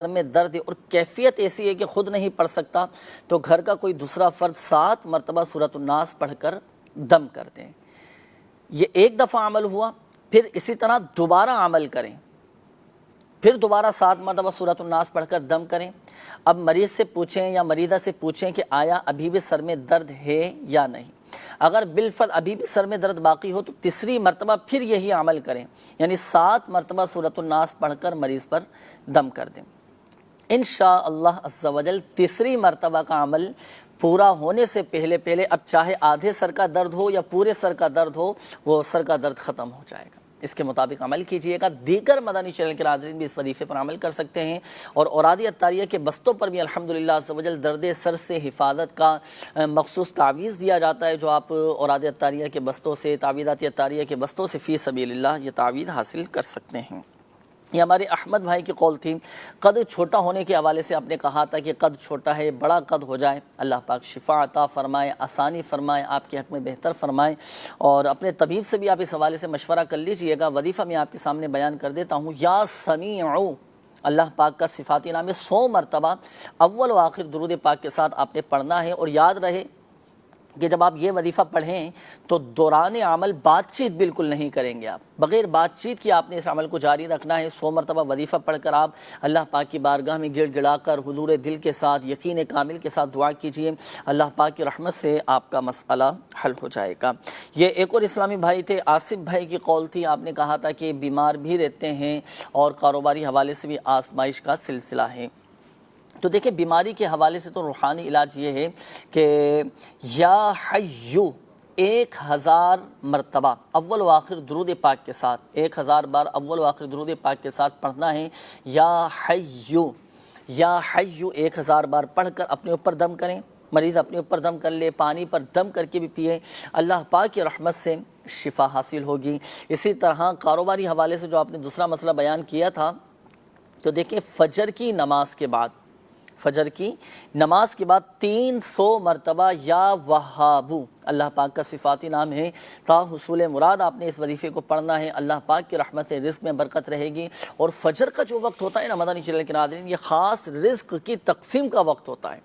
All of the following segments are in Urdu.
میں درد ہے اور کیفیت ایسی ہے کہ خود نہیں پڑھ سکتا تو گھر کا کوئی دوسرا فرد 7 مرتبہ سورۃ الناس پڑھ کر دم کر دیں۔ یہ ایک دفعہ عمل ہوا، پھر اسی طرح دوبارہ عمل کریں، پھر دوبارہ 7 مرتبہ سورۃ الناس پڑھ کر دم کریں۔ اب مریض سے پوچھیں یا مریضہ سے پوچھیں کہ آیا ابھی بھی سر میں درد ہے یا نہیں۔ اگر بالفعل ابھی بھی سر میں درد باقی ہو تو تیسری مرتبہ پھر یہی عمل کریں، یعنی 7 مرتبہ سورۃ الناس پڑھ کر مریض پر دم کر دیں۔ انشاءاللہ عز و جل تیسری مرتبہ کا عمل پورا ہونے سے پہلے اب چاہے آدھے سر کا درد ہو یا پورے سر کا درد ہو، وہ سر کا درد ختم ہو جائے گا۔ اس کے مطابق عمل کیجئے گا۔ دیگر مدنی چینل کے ناظرین بھی اس وظیفے پر عمل کر سکتے ہیں، اور اوراد عطاریہ کے بستوں پر بھی الحمدللہ عز و جل درد سر سے حفاظت کا مخصوص تعویذ دیا جاتا ہے، جو آپ اوراد عطاریہ کے بستوں سے، تعویذات عطاریہ کے بستوں سے فی سبیل اللہ یہ تعویذ حاصل کر سکتے ہیں۔ یہ ہمارے احمد بھائی کی قول تھی۔ قد چھوٹا ہونے کے حوالے سے آپ نے کہا تھا کہ قد چھوٹا ہے، بڑا قد ہو جائے، اللہ پاک شفا عطا فرمائے، آسانی فرمائے، آپ کے حق میں بہتر فرمائے۔ اور اپنے طبیب سے بھی آپ اس حوالے سے مشورہ کر لیجئے گا۔ وظیفہ میں آپ کے سامنے بیان کر دیتا ہوں۔ یا سمیع، اللہ پاک کا صفاتی نام ہے، 100 مرتبہ اول و آخر درود پاک کے ساتھ آپ نے پڑھنا ہے۔ اور یاد رہے کہ جب آپ یہ وظیفہ پڑھیں تو دوران عمل بات چیت بالکل نہیں کریں گے، آپ بغیر بات چیت کی آپ نے اس عمل کو جاری رکھنا ہے۔ 100 مرتبہ وظیفہ پڑھ کر آپ اللہ پاک کی بارگاہ میں گڑ گڑا کر حضور دل کے ساتھ، یقین کامل کے ساتھ دعا کیجئے، اللہ پاک کی رحمت سے آپ کا مسئلہ حل ہو جائے گا۔ یہ ایک اور اسلامی بھائی تھے، آصف بھائی کی قول تھی، آپ نے کہا تھا کہ بیمار بھی رہتے ہیں اور کاروباری حوالے سے بھی آزمائش کا سلسلہ ہے۔ تو دیکھیں، بیماری کے حوالے سے تو روحانی علاج یہ ہے کہ یا حیو 1000 مرتبہ اول و آخر درود پاک کے ساتھ، 1000 بار اول و آخر درود پاک کے ساتھ پڑھنا ہے۔ یا حیو، یا حیو 1000 بار پڑھ کر اپنے اوپر دم کریں، مریض اپنے اوپر دم کر لے، پانی پر دم کر کے بھی پیے، اللہ پاک کی رحمت سے شفا حاصل ہوگی۔ اسی طرح کاروباری حوالے سے جو آپ نے دوسرا مسئلہ بیان کیا تھا، تو دیکھیں فجر کی نماز کے بعد، فجر کی نماز کے بعد 300 مرتبہ یا وہابو، اللہ پاک کا صفاتی نام ہے، تا حصول مراد آپ نے اس وظیفے کو پڑھنا ہے۔ اللہ پاک کی رحمت سے رزق میں برکت رہے گی۔ اور فجر کا جو وقت ہوتا ہے نا مدنی چینل کے ناظرین، یہ خاص رزق کی تقسیم کا وقت ہوتا ہے۔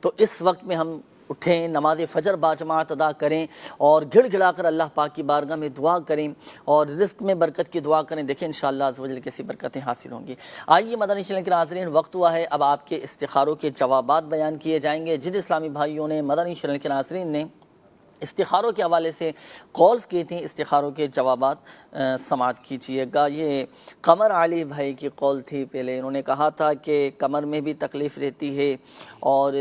تو اس وقت میں ہم اٹھیں، نماز فجر باجماعت ادا کریں اور گڑ گڑا کر اللہ پاک کی بارگاہ میں دعا کریں اور رزق میں برکت کی دعا کریں۔ دیکھیں انشاءاللہ عز و جل کیسی برکتیں حاصل ہوں گی۔ آئیے مدنی چینل کے ناظرین، وقت ہوا ہے اب آپ کے استخاروں کے جوابات بیان کیے جائیں گے۔ جن اسلامی بھائیوں نے مدنی چینل کے ناظرین نے استخاروں کے حوالے سے کالز کی تھیں، استخاروں کے جوابات سماعت کیجیے گا۔ یہ قمر علی بھائی کی کال تھی۔ پہلے انہوں نے کہا تھا کہ کمر میں بھی تکلیف رہتی ہے اور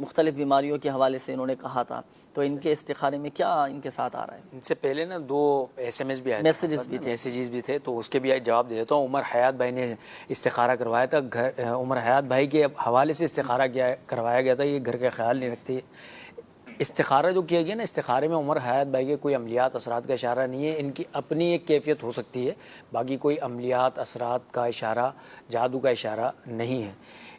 مختلف بیماریوں کے حوالے سے انہوں نے کہا تھا، تو ان کے استخارے میں کیا ان کے ساتھ آ رہا ہے؟ ان سے پہلے نا 2 SMS بھی آئے تھے، میسیجز بھی تھے، تو اس کے بھی جواب دے دیتا ہوں۔ عمر حیات بھائی نے استخارہ کروایا تھا، عمر حیات بھائی کے حوالے سے استخارہ کروایا گیا تھا۔ یہ گھر کا خیال نہیں رکھتے۔ استخارہ جو کیا گیا نا، استخارے میں عمر حیات بھائی کے کوئی عملیات اثرات کا اشارہ نہیں ہے، ان کی اپنی ایک کیفیت ہو سکتی ہے، باقی کوئی عملیات اثرات کا اشارہ، جادو کا اشارہ نہیں ہے۔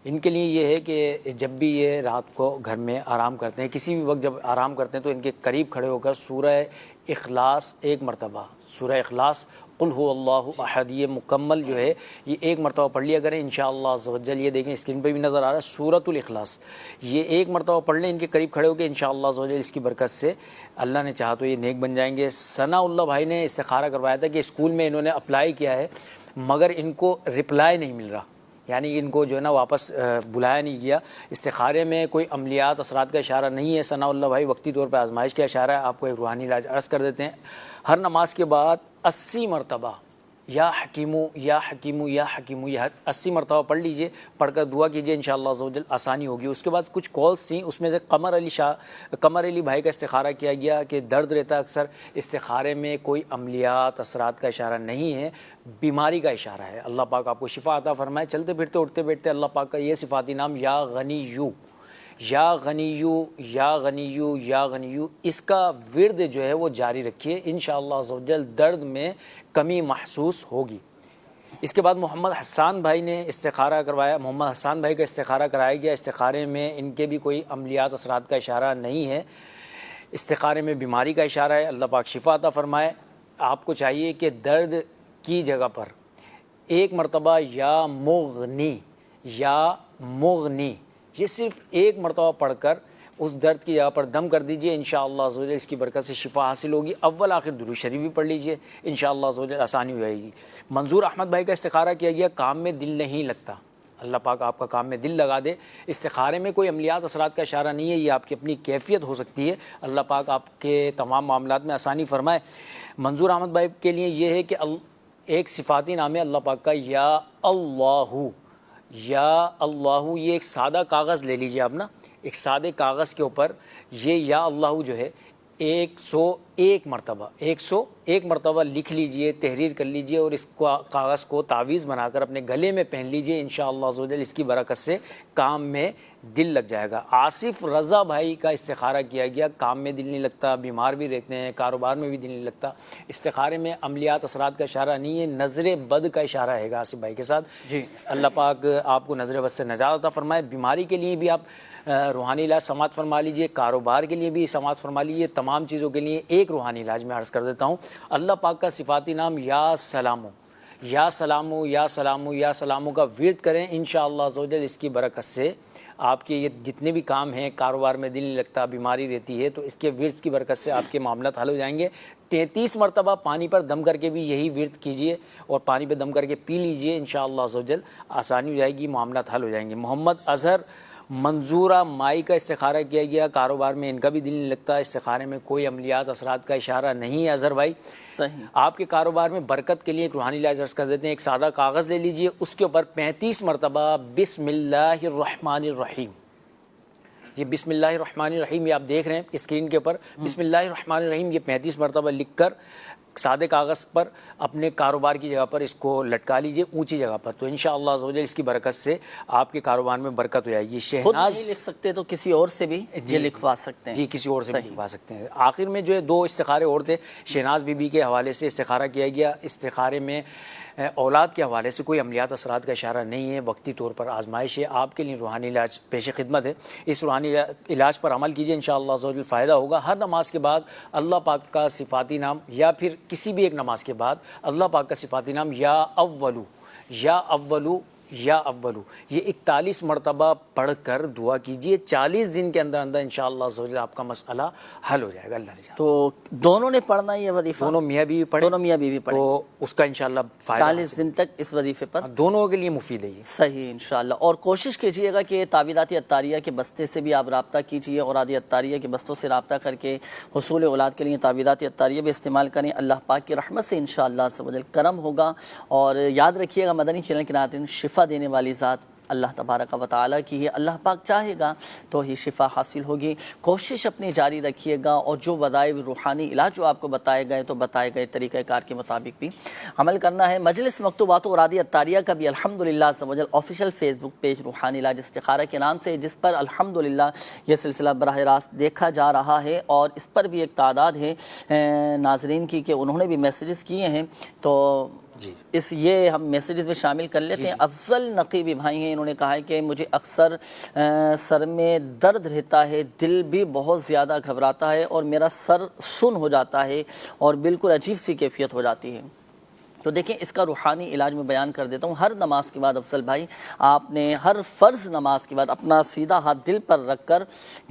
ان کے لیے یہ ہے کہ جب بھی یہ رات کو گھر میں آرام کرتے ہیں، کسی بھی وقت جب آرام کرتے ہیں، تو ان کے قریب کھڑے ہو کر سورہ اخلاص 1 مرتبہ، سورہ اخلاص قل هو اللہ احد، یہ مکمل جو ہے یہ 1 مرتبہ پڑھ لیا کریں انشاءاللہ عز و جل۔ یہ دیکھیں اسکرین پہ بھی نظر آ رہا ہے سورۃ الاخلاص، یہ 1 مرتبہ پڑھ لیں، ان کے قریب کھڑے ہو کے انشاءاللہ عز و جل، اس کی برکت سے اللہ نے چاہا تو یہ نیک بن جائیں گے۔ ثناء اللہ بھائی نے استخارہ کروایا تھا کہ اسکول میں انہوں نے اپلائی کیا ہے مگر ان کو رپلائی نہیں مل رہا، یعنی ان کو جو ہے نا واپس بلایا نہیں گیا۔ استخارے میں کوئی عملیات اثرات کا اشارہ نہیں ہے ثناء اللہ بھائی، وقتی طور پہ آزمائش کا اشارہ ہے۔ آپ کو ایک روحانی علاج عرض کر دیتے ہیں۔ ہر نماز کے بعد 80 مرتبہ یا حکیمو یا حکیمو یا حکیمو، یہ 80 مرتبہ پڑھ لیجئے، پڑھ کر دعا کیجئے، انشاءاللہ عز و جل آسانی ہوگی۔ اس کے بعد کچھ کالز تھیں، اس میں سے قمر علی بھائی کا استخارہ کیا گیا کہ درد رہتا ہے اکثر، استخارے میں کوئی عملیات اثرات کا اشارہ نہیں ہے، بیماری کا اشارہ ہے۔ اللہ پاک آپ کو شفا عطا فرمائے۔ چلتے پھرتے اٹھتے بیٹھتے اللہ پاک کا یہ صفاتی نام یا غنیو، یا غنیو، یا غنیو، یا غنیو، اس کا ورد جو ہے وہ جاری رکھیے، انشاءاللہ عز و جل درد میں کمی محسوس ہوگی۔ اس کے بعد محمد حسان بھائی نے استخارہ کروایا، محمد حسان بھائی کا استخارہ کرایا گیا۔ استخارے میں ان کے بھی کوئی عملیات اثرات کا اشارہ نہیں ہے، استخارے میں بیماری کا اشارہ ہے، اللہ پاک شفا عطا فرمائے۔ آپ کو چاہیے کہ درد کی جگہ پر 1 مرتبہ یا مغنی یا مغنی، یہ صرف ایک مرتبہ پڑھ کر اس درد کی جگہ پر دم کر دیجئے، انشاءاللہ عز و جل اس کی برکت سے شفا حاصل ہوگی۔ اول آخر درود شریف بھی پڑھ لیجئے، انشاءاللہ عز و جل آسانی ہو جائے گی۔ منظور احمد بھائی کا استخارہ کیا گیا، کام میں دل نہیں لگتا، اللہ پاک آپ کا کام میں دل لگا دے۔ استخارے میں کوئی عملیات اثرات کا اشارہ نہیں ہے، یہ آپ کی اپنی کیفیت ہو سکتی ہے، اللہ پاک آپ کے تمام معاملات میں آسانی فرمائے۔ منظور احمد بھائی کے لیے یہ ہے کہ ایک صفاتی نام ہے اللہ پاک کا یا اللہ، یا اللہ، یہ ایک سادہ کاغذ لے لیجئے آپ نا، ایک سادے کاغذ کے اوپر یہ یا اللہ جو ہے 101 مرتبہ لکھ لیجئے، تحریر کر لیجئے، اور اس کو کاغذ کو تعویذ بنا کر اپنے گلے میں پہن لیجئے، انشاءاللہ عز و جل اس کی برکت سے کام میں دل لگ جائے گا۔ آصف رضا بھائی کا استخارہ کیا گیا، کام میں دل نہیں لگتا، بیمار بھی رہتے ہیں، کاروبار میں بھی دل نہیں لگتا۔ استخارے میں عملیات اثرات کا اشارہ نہیں ہے، نظر بد کا اشارہ ہے گا آصف بھائی کے ساتھ۔ جی اللہ پاک آپ کو نظر بد سے نجات عطا فرمائے۔ بیماری کے لیے بھی آپ روحانی علاج سماعت فرما لیجئے، کاروبار کے لیے بھی سماعت فرما لیجئے، تمام چیزوں کے لیے ایک روحانی علاج میں عرض کر دیتا ہوں۔ اللہ پاک کا صفاتی نام یا سلامو، یا سلامو، یا سلامو، یا سلامو کا ورد کریں، انشاءاللہ عز و جل اس کی برکت سے آپ کے یہ جتنے بھی کام ہیں، کاروبار میں دل نہیں لگتا، بیماری رہتی ہے، تو اس کے ورد کی برکت سے آپ کے معاملات حل ہو جائیں گے۔ 33 مرتبہ پانی پر دم کر کے بھی یہی ورد کیجئے اور پانی پہ دم کر کے پی لیجئے، انشاءاللہ عز و جل آسانی ہو جائے گی، معاملات حل ہو جائیں گے۔ محمد اظہر منظورہ مائی کا استخارہ کیا گیا، کاروبار میں ان کا بھی دل نہیں لگتا، استخارے میں کوئی عملیات اثرات کا اشارہ نہیں ہے اظہر بھائی۔ صحیح، آپ کے کاروبار میں برکت کے لیے ایک روحانی علاج عرض کر دیتے ہیں۔ ایک سادہ کاغذ لے لیجئے، اس کے اوپر 35 مرتبہ بسم اللہ الرحمن الرحیم، یہ بسم اللہ الرحمن الرحیم، یہ آپ دیکھ رہے ہیں اسکرین کے اوپر، بسم اللہ الرحمن الرحیم یہ 35 مرتبہ لکھ کر سادے کاغذ پر اپنے کاروبار کی جگہ پر اس کو لٹکا لیجئے، اونچی جگہ پر، تو انشاءاللہ عز و جل اس کی برکت سے آپ کے کاروبار میں برکت ہو جائے گی۔ خود نہیں لکھ سکتے تو کسی اور سے بھی یہ لکھوا سکتے ہیں، جی کسی اور سے بھی لکھوا سکتے ہیں۔ آخر میں جو ہے 2 استخارے اور تھے، شہناز بی بی کے حوالے سے استخارہ کیا گیا۔ استخارے میں اولاد کے حوالے سے کوئی عملیات اثرات کا اشارہ نہیں ہے، وقتی طور پر آزمائش ہے، آپ کے لیے روحانی علاج پیش خدمت ہے۔ اس روحانی علاج پر عمل کیجئے، انشاءاللہ عز و جل فائدہ ہوگا۔ ہر نماز کے بعد اللہ پاک کا صفاتی نام، یا پھر کسی بھی ایک نماز کے بعد اللہ پاک کا صفاتی نام یا اولو، یا اولو، یا اولو، یہ 41 مرتبہ پڑھ کر دعا کیجئے، 40 دن کے اندر اندر انشاءاللہ عز و جل آپ کا مسئلہ حل ہو جائے گا، اللہ نے چاہا تو دونوں نے پڑھنا ہے یہ وظیفہ؟ دونوں میاں بیوی پڑھیں، دونوں میاں بیوی پڑھیں تو اس کا انشاءاللہ فائدہ 40 دن تک اس وظیفے پر دونوں کے لیے مفید ہے یہ۔ صحیح انشاءاللہ۔ اور کوشش کیجئے گا کہ تعویذات عطاریہ کے بستے سے بھی آپ رابطہ کیجئے، اور عادی عطاریہ کے بستوں سے رابطہ کر کے حصول اولاد کے لیے تعویذات عطاریہ بھی استعمال کریں، اللہ پاک کی رحمت سے انشاءاللہ عز و جل کرم ہوگا۔ اور یاد رکھیے گا مدنی چینل کے ناظرین، شفا دینے والی ذات اللہ تبارک و تعالیٰ کی ہے، اللہ پاک چاہے گا تو ہی شفا حاصل ہوگی۔ کوشش اپنی جاری رکھیے گا، اور جو وظائف روحانی علاج جو آپ کو بتائے گئے تو بتائے گئے طریقہ کار کے مطابق بھی عمل کرنا ہے۔ مجلس مکتوبات و عادی عطاریہ کا بھی الحمدللہ عز و جل آفیشیل فیس بک پیج روحانی علاج استخارہ کے نام سے، جس پر الحمدللہ یہ سلسلہ براہ راست دیکھا جا رہا ہے، اور اس پر بھی ایک تعداد ہے ناظرین کی کہ انہوں نے بھی میسیجز کیے ہیں، تو یہ ہم میسیجز میں شامل کر لیتے ہیں۔ افضل نقیبی بھائی ہیں، انہوں نے کہا ہے کہ مجھے اکثر سر میں درد رہتا ہے، دل بھی بہت زیادہ گھبراتا ہے، اور میرا سر سن ہو جاتا ہے، اور بالکل عجیب سی کیفیت ہو جاتی ہے۔ تو دیکھیں اس کا روحانی علاج میں بیان کر دیتا ہوں۔ ہر نماز کے بعد افضل بھائی آپ نے ہر فرض نماز کے بعد اپنا سیدھا ہاتھ دل پر رکھ کر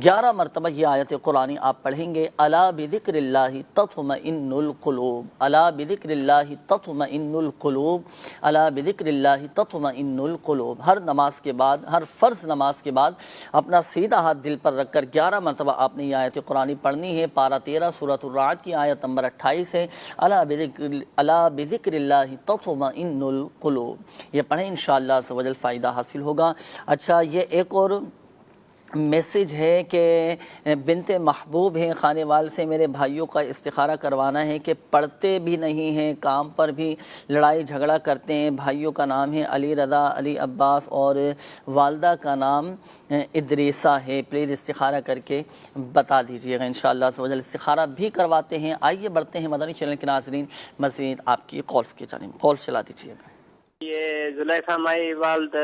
11 مرتبہ یہ آیت قرآنی آپ پڑھیں گے، الا بذکر اللہ تطمئن القلوب، الا بذکر اللہ تطمئن القلوب، الا بذکر اللہ تطمئن القلوب۔ ہر نماز کے بعد، ہر فرض نماز کے بعد اپنا سیدھا ہاتھ دل پر رکھ کر 11 مرتبہ آپ نے یہ آیت قرآنی پڑھنی ہے۔ پارہ 13 سورۃ الرعد کی آیت نمبر 28 ہے، الا بذکر اللہ تطمئن القلوب، یہ پڑھیں انشاءاللہ عز و جل فائدہ حاصل ہوگا۔ اچھا، یہ ایک اور میسیج ہے کہ بنت محبوب ہیں خانے وال سے، میرے بھائیوں کا استخارہ کروانا ہے کہ پڑھتے بھی نہیں ہیں، کام پر بھی لڑائی جھگڑا کرتے ہیں۔ بھائیوں کا نام ہے علی رضا، علی عباس، اور والدہ کا نام ادریسہ ہے۔ پلیز استخارہ کر کے بتا دیجیے گا، انشاءاللہ عز و جل استخارہ بھی کرواتے ہیں۔ آئیے بڑھتے ہیں مدنی چینل کے ناظرین مزید آپ کی کالز کی جانب، کال چلا دیجیے گا۔ یہ زلیخا مائی والد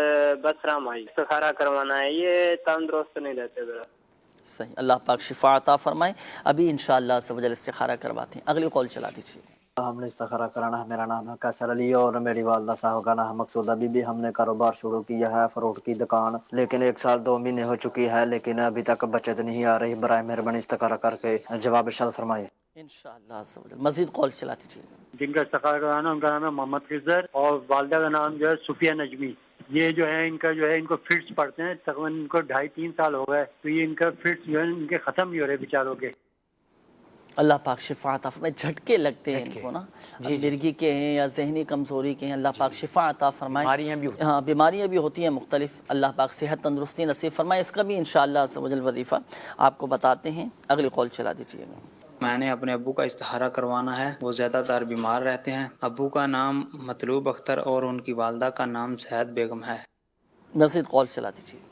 بسرا مائی استخارہ کروانا ہے، یہ تندرست نہیں رہتے ذرا۔ صحیح، اللہ پاک شفا عطا فرمائے۔ ابھی انشاءاللہ عز و جل استخارہ کرواتے ہیں، اگلی کال چلا دیجیے۔ ہم نے استخارہ کرانا ہے. میرا نام ہے قیصر علی اور میری والدہ صاحب کا نام ہے مقصودہ بی بی. ہم نے کاروبار شروع کیا ہے فروٹ کی دکان, لیکن 1 سال 2 مہینے ہو چکی ہے, لیکن ابھی تک بچت نہیں آ رہی. برائے مہربانی استخارہ کر کے جواب ارشاد فرمائیے. انشاءاللہ مزید کال چلا دیجیے. جن کا استخارہ کرانا ان کا نام ہے محمد خضر اور والدہ کا نام جو ہے صفیہ نجمی. یہ جو ہے ان کا جو ہے ان کو فٹس پڑتے ہیں, تقریباً ان کو 2.5-3 سال ہو گئے, تو یہ ان کا فٹس جو ہے ان کے ختم نہیں ہو رہے بیچاروں کے. اللہ پاک شفا عطا فرمائے. جھٹکے لگتے ہیں ان کو نا, مرگی کے ہیں یا ذہنی کمزوری کے ہیں, اللہ پاک شفا عطا فرمائے. بیماریاں بھی ہوتی ہیں. ہاں بیماریاں بھی ہوتی ہیں مختلف, اللہ پاک صحت تندرستی نصیب فرمائے. اس کا بھی انشاءاللہ عز و جل وظیفہ آپ کو بتاتے ہیں. اگلی کال چلا دیجیے گا. میں نے اپنے ابو کا استخارہ کروانا ہے, وہ زیادہ تر بیمار رہتے ہیں. ابو کا نام مطلوب اختر اور ان کی والدہ کا نام سعید بیگم ہے. مزید کال چلا دیجیے.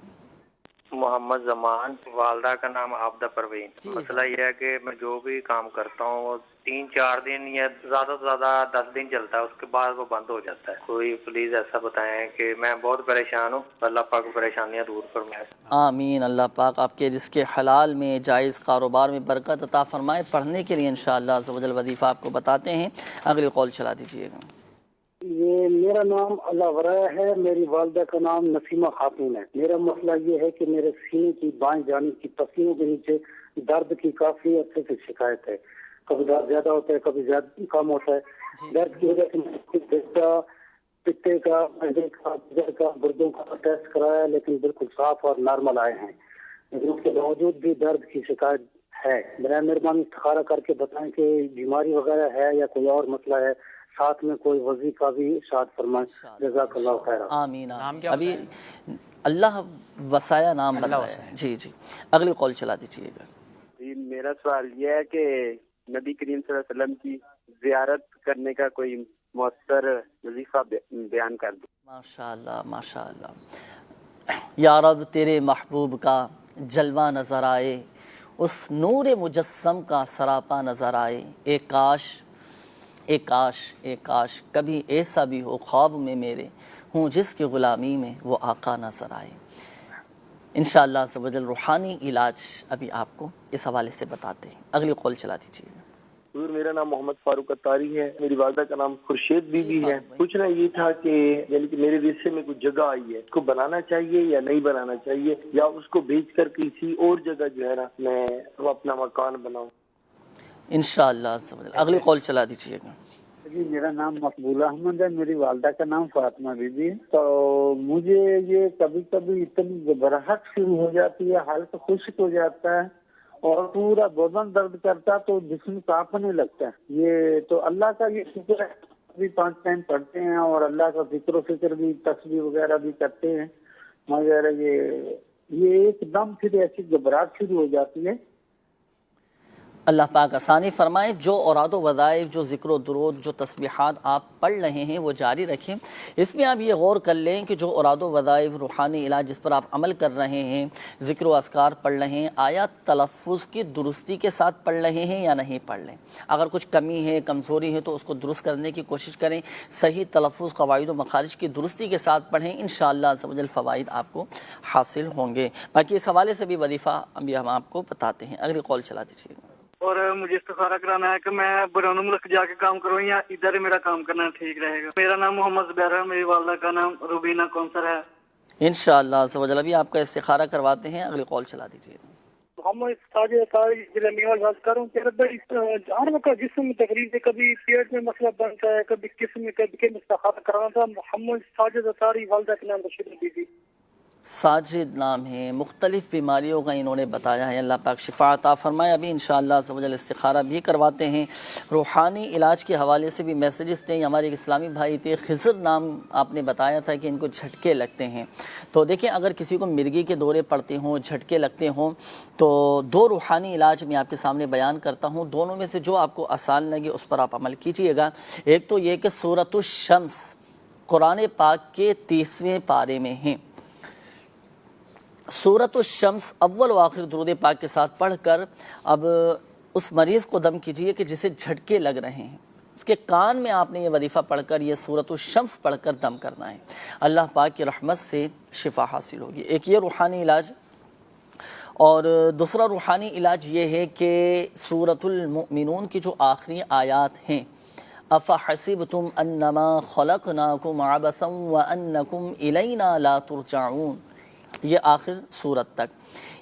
محمد زمان, والدہ کا نام عابدہ پروین. مسئلہ یہ ہے کہ میں جو بھی کام کرتا ہوں وہ 3-4 دن یا زیادہ سے زیادہ 10 دن چلتا ہے, اس کے بعد وہ بند ہو جاتا ہے. کوئی پلیز ایسا بتائیں کہ میں بہت پریشان ہوں, اللہ پاک پریشانیاں دور فرمائے. آمین. اللہ پاک آپ کے رزق حلال میں, جائز کاروبار میں برکت عطا فرمائے. پڑھنے کے لیے انشاءاللہ عز و جل وظیفہ آپ کو بتاتے ہیں. اگلی کال چلا دیجیے گا. یہ میرا نام اللہ ورا ہے, میری والدہ کا نام نسیمہ خاتون ہے. میرا مسئلہ یہ ہے کہ میرے سینے کی بائیں جانب کی پسلیوں کے نیچے درد کی کافی عرصے سے شکایت ہے. کبھی درد زیادہ ہوتا ہے, کبھی زیادہ کم ہوتا ہے. درد کی وجہ سے پتے کا, جگر کا, گردوں کا ٹیسٹ کرایا, لیکن بالکل صاف اور نارمل آئے ہیں. لیکن اس کے باوجود بھی درد کی شکایت ہے. برائے مہربانی استخارہ کر کے بتائیں کہ بیماری وغیرہ ہے یا کوئی اور مسئلہ ہے, ساتھ میں کوئی وضی کا بھی ارشاد فرمائیں. جزاک اللہ خیر. آمین. ابھی اللہ وسایا نام بتایا. جی جی اگلی کال چلا دیجیے گا. جی میرا سوال یہ ہے کہ نبی کریم صلی اللہ علیہ وسلم کی زیارت کرنے کا کوئی مؤثر وظیفہ بیان کر دیں. ماشاءاللہ ماشاءاللہ. یا رب تیرے محبوب کا جلوہ نظر آئے, اس نور مجسم کا سراپا نظر آئے. ایک کاش ایک کاش ایک کاش کبھی ایسا بھی ہو خواب میں میرے, ہوں جس کی غلامی میں وہ آقا نظر آئے. انشاءاللہ عز و جل روحانی علاج ابھی آپ کو اس حوالے سے بتاتے ہیں. اگلی کال چلا دیجیے. حضور میرا نام محمد فاروق اتاری ہے, میری والدہ کا نام خورشید بی بی ہے. پوچھنا یہ تھا کہ یعنی کہ میرے رشتے میں کچھ جگہ آئی ہے, اس کو بنانا چاہیے یا نہیں بنانا چاہیے, یا اس کو بیچ کر کسی اور جگہ جو ہے نا میں اپنا مکان بناؤں. انشاءاللہ عز و جل اگلی کال چلا دیجیے گا. جی میرا نام مقبول احمد ہے, میری والدہ کا نام فاطمہ بی بی ہے. تو مجھے یہ کبھی کبھی اتنی گھبراہٹ شروع ہو جاتی ہے, حالت خشک ہو جاتا ہے اور پورا بدن درد کرتا ہے, تو جسم کانپنے لگتا ہے. یہ تو اللہ کا یہ شکر ہے, ابھی 5 ٹائم پڑھتے ہیں اور اللہ کا ذکر و فکر بھی, تسبیح وغیرہ بھی کرتے ہیں, مگر یہ ایک دم پھر ایسی گھبراہٹ شروع ہو جاتی ہے. اللہ پاک آسانی فرمائے. جو اوراد و وظائف, جو ذکر و درود, جو تسبیحات آپ پڑھ رہے ہیں وہ جاری رکھیں. اس میں آپ یہ غور کر لیں کہ جو اوراد و وظائف, روحانی علاج جس پر آپ عمل کر رہے ہیں, ذکر و اذکار پڑھ رہے ہیں, آیا تلفظ کی درستی کے ساتھ پڑھ رہے ہیں یا نہیں پڑھ رہے ہیں. اگر کچھ کمی ہے, کمزوری ہے تو اس کو درست کرنے کی کوشش کریں. صحیح تلفظ, قواعد و مخارج کی درستی کے ساتھ پڑھیں. انشاءاللہ عز و جل فوائد آپ کو حاصل ہوں گے. باقی اس حوالے سے بھی وظیفہ ابھی ہم آپ کو بتاتے ہیں. اگلی کال چلا دیجیے گا. اور مجھے استخارہ کرانا ہے کہ میں بیرون ملک جا کے کام کروں یا ادھر میرا کام کرنا ٹھیک رہے گا. میرا نام محمد زبیر ہے, میری والدہ کا نام روبینہ کونسر ہے. انشاءاللہ عز و جل ابھی آپ کا استخارہ کرواتے ہیں. اگلی کال چلا دیجیے. محمد ساجد ضلع میوال بات کر رہا ہوں. ہر وقت جسم میں تقریر سے کبھی پیٹ میں مسئلہ بنتا ہے, کبھی قسم میں, کبھی استخارہ کرانا تھا. محمد ساجد اطاری, والدہ کے نام رشید بی بی. ساجد نام ہے, مختلف بیماریوں کا انہوں نے بتایا ہے. اللہ پاک شفا عطا فرمائے. ابھی انشاءاللہ عز و جل استخارہ بھی کرواتے ہیں. روحانی علاج کے حوالے سے بھی میسیجز تھے. ہمارے ایک اسلامی بھائی تھے, خضر نام آپ نے بتایا تھا کہ ان کو جھٹکے لگتے ہیں. تو دیکھیں اگر کسی کو مرگی کے دورے پڑتے ہوں, جھٹکے لگتے ہوں, تو 2 روحانی علاج میں آپ کے سامنے بیان کرتا ہوں. دونوں میں سے جو آپ کو آسان لگے اس پر آپ عمل کیجئے گا. ایک تو یہ کہ سورۃ الشمس قرآن پاک کے 30ویں پارے میں ہیں. سورۃ الشمس اول و آخر درود پاک کے ساتھ پڑھ کر اب اس مریض کو دم کیجئے کہ جسے جھٹکے لگ رہے ہیں, اس کے کان میں آپ نے یہ وظیفہ پڑھ کر, یہ سورۃ الشمس پڑھ کر دم کرنا ہے. اللہ پاک کی رحمت سے شفا حاصل ہوگی. ایک یہ روحانی علاج, اور دوسرا روحانی علاج یہ ہے کہ سورۃ المؤمنون کی جو آخری آیات ہیں, افحسبتم انما خلقناکم عبثا وانکم الینا لا ترجعون، یہ آخر صورت تک۔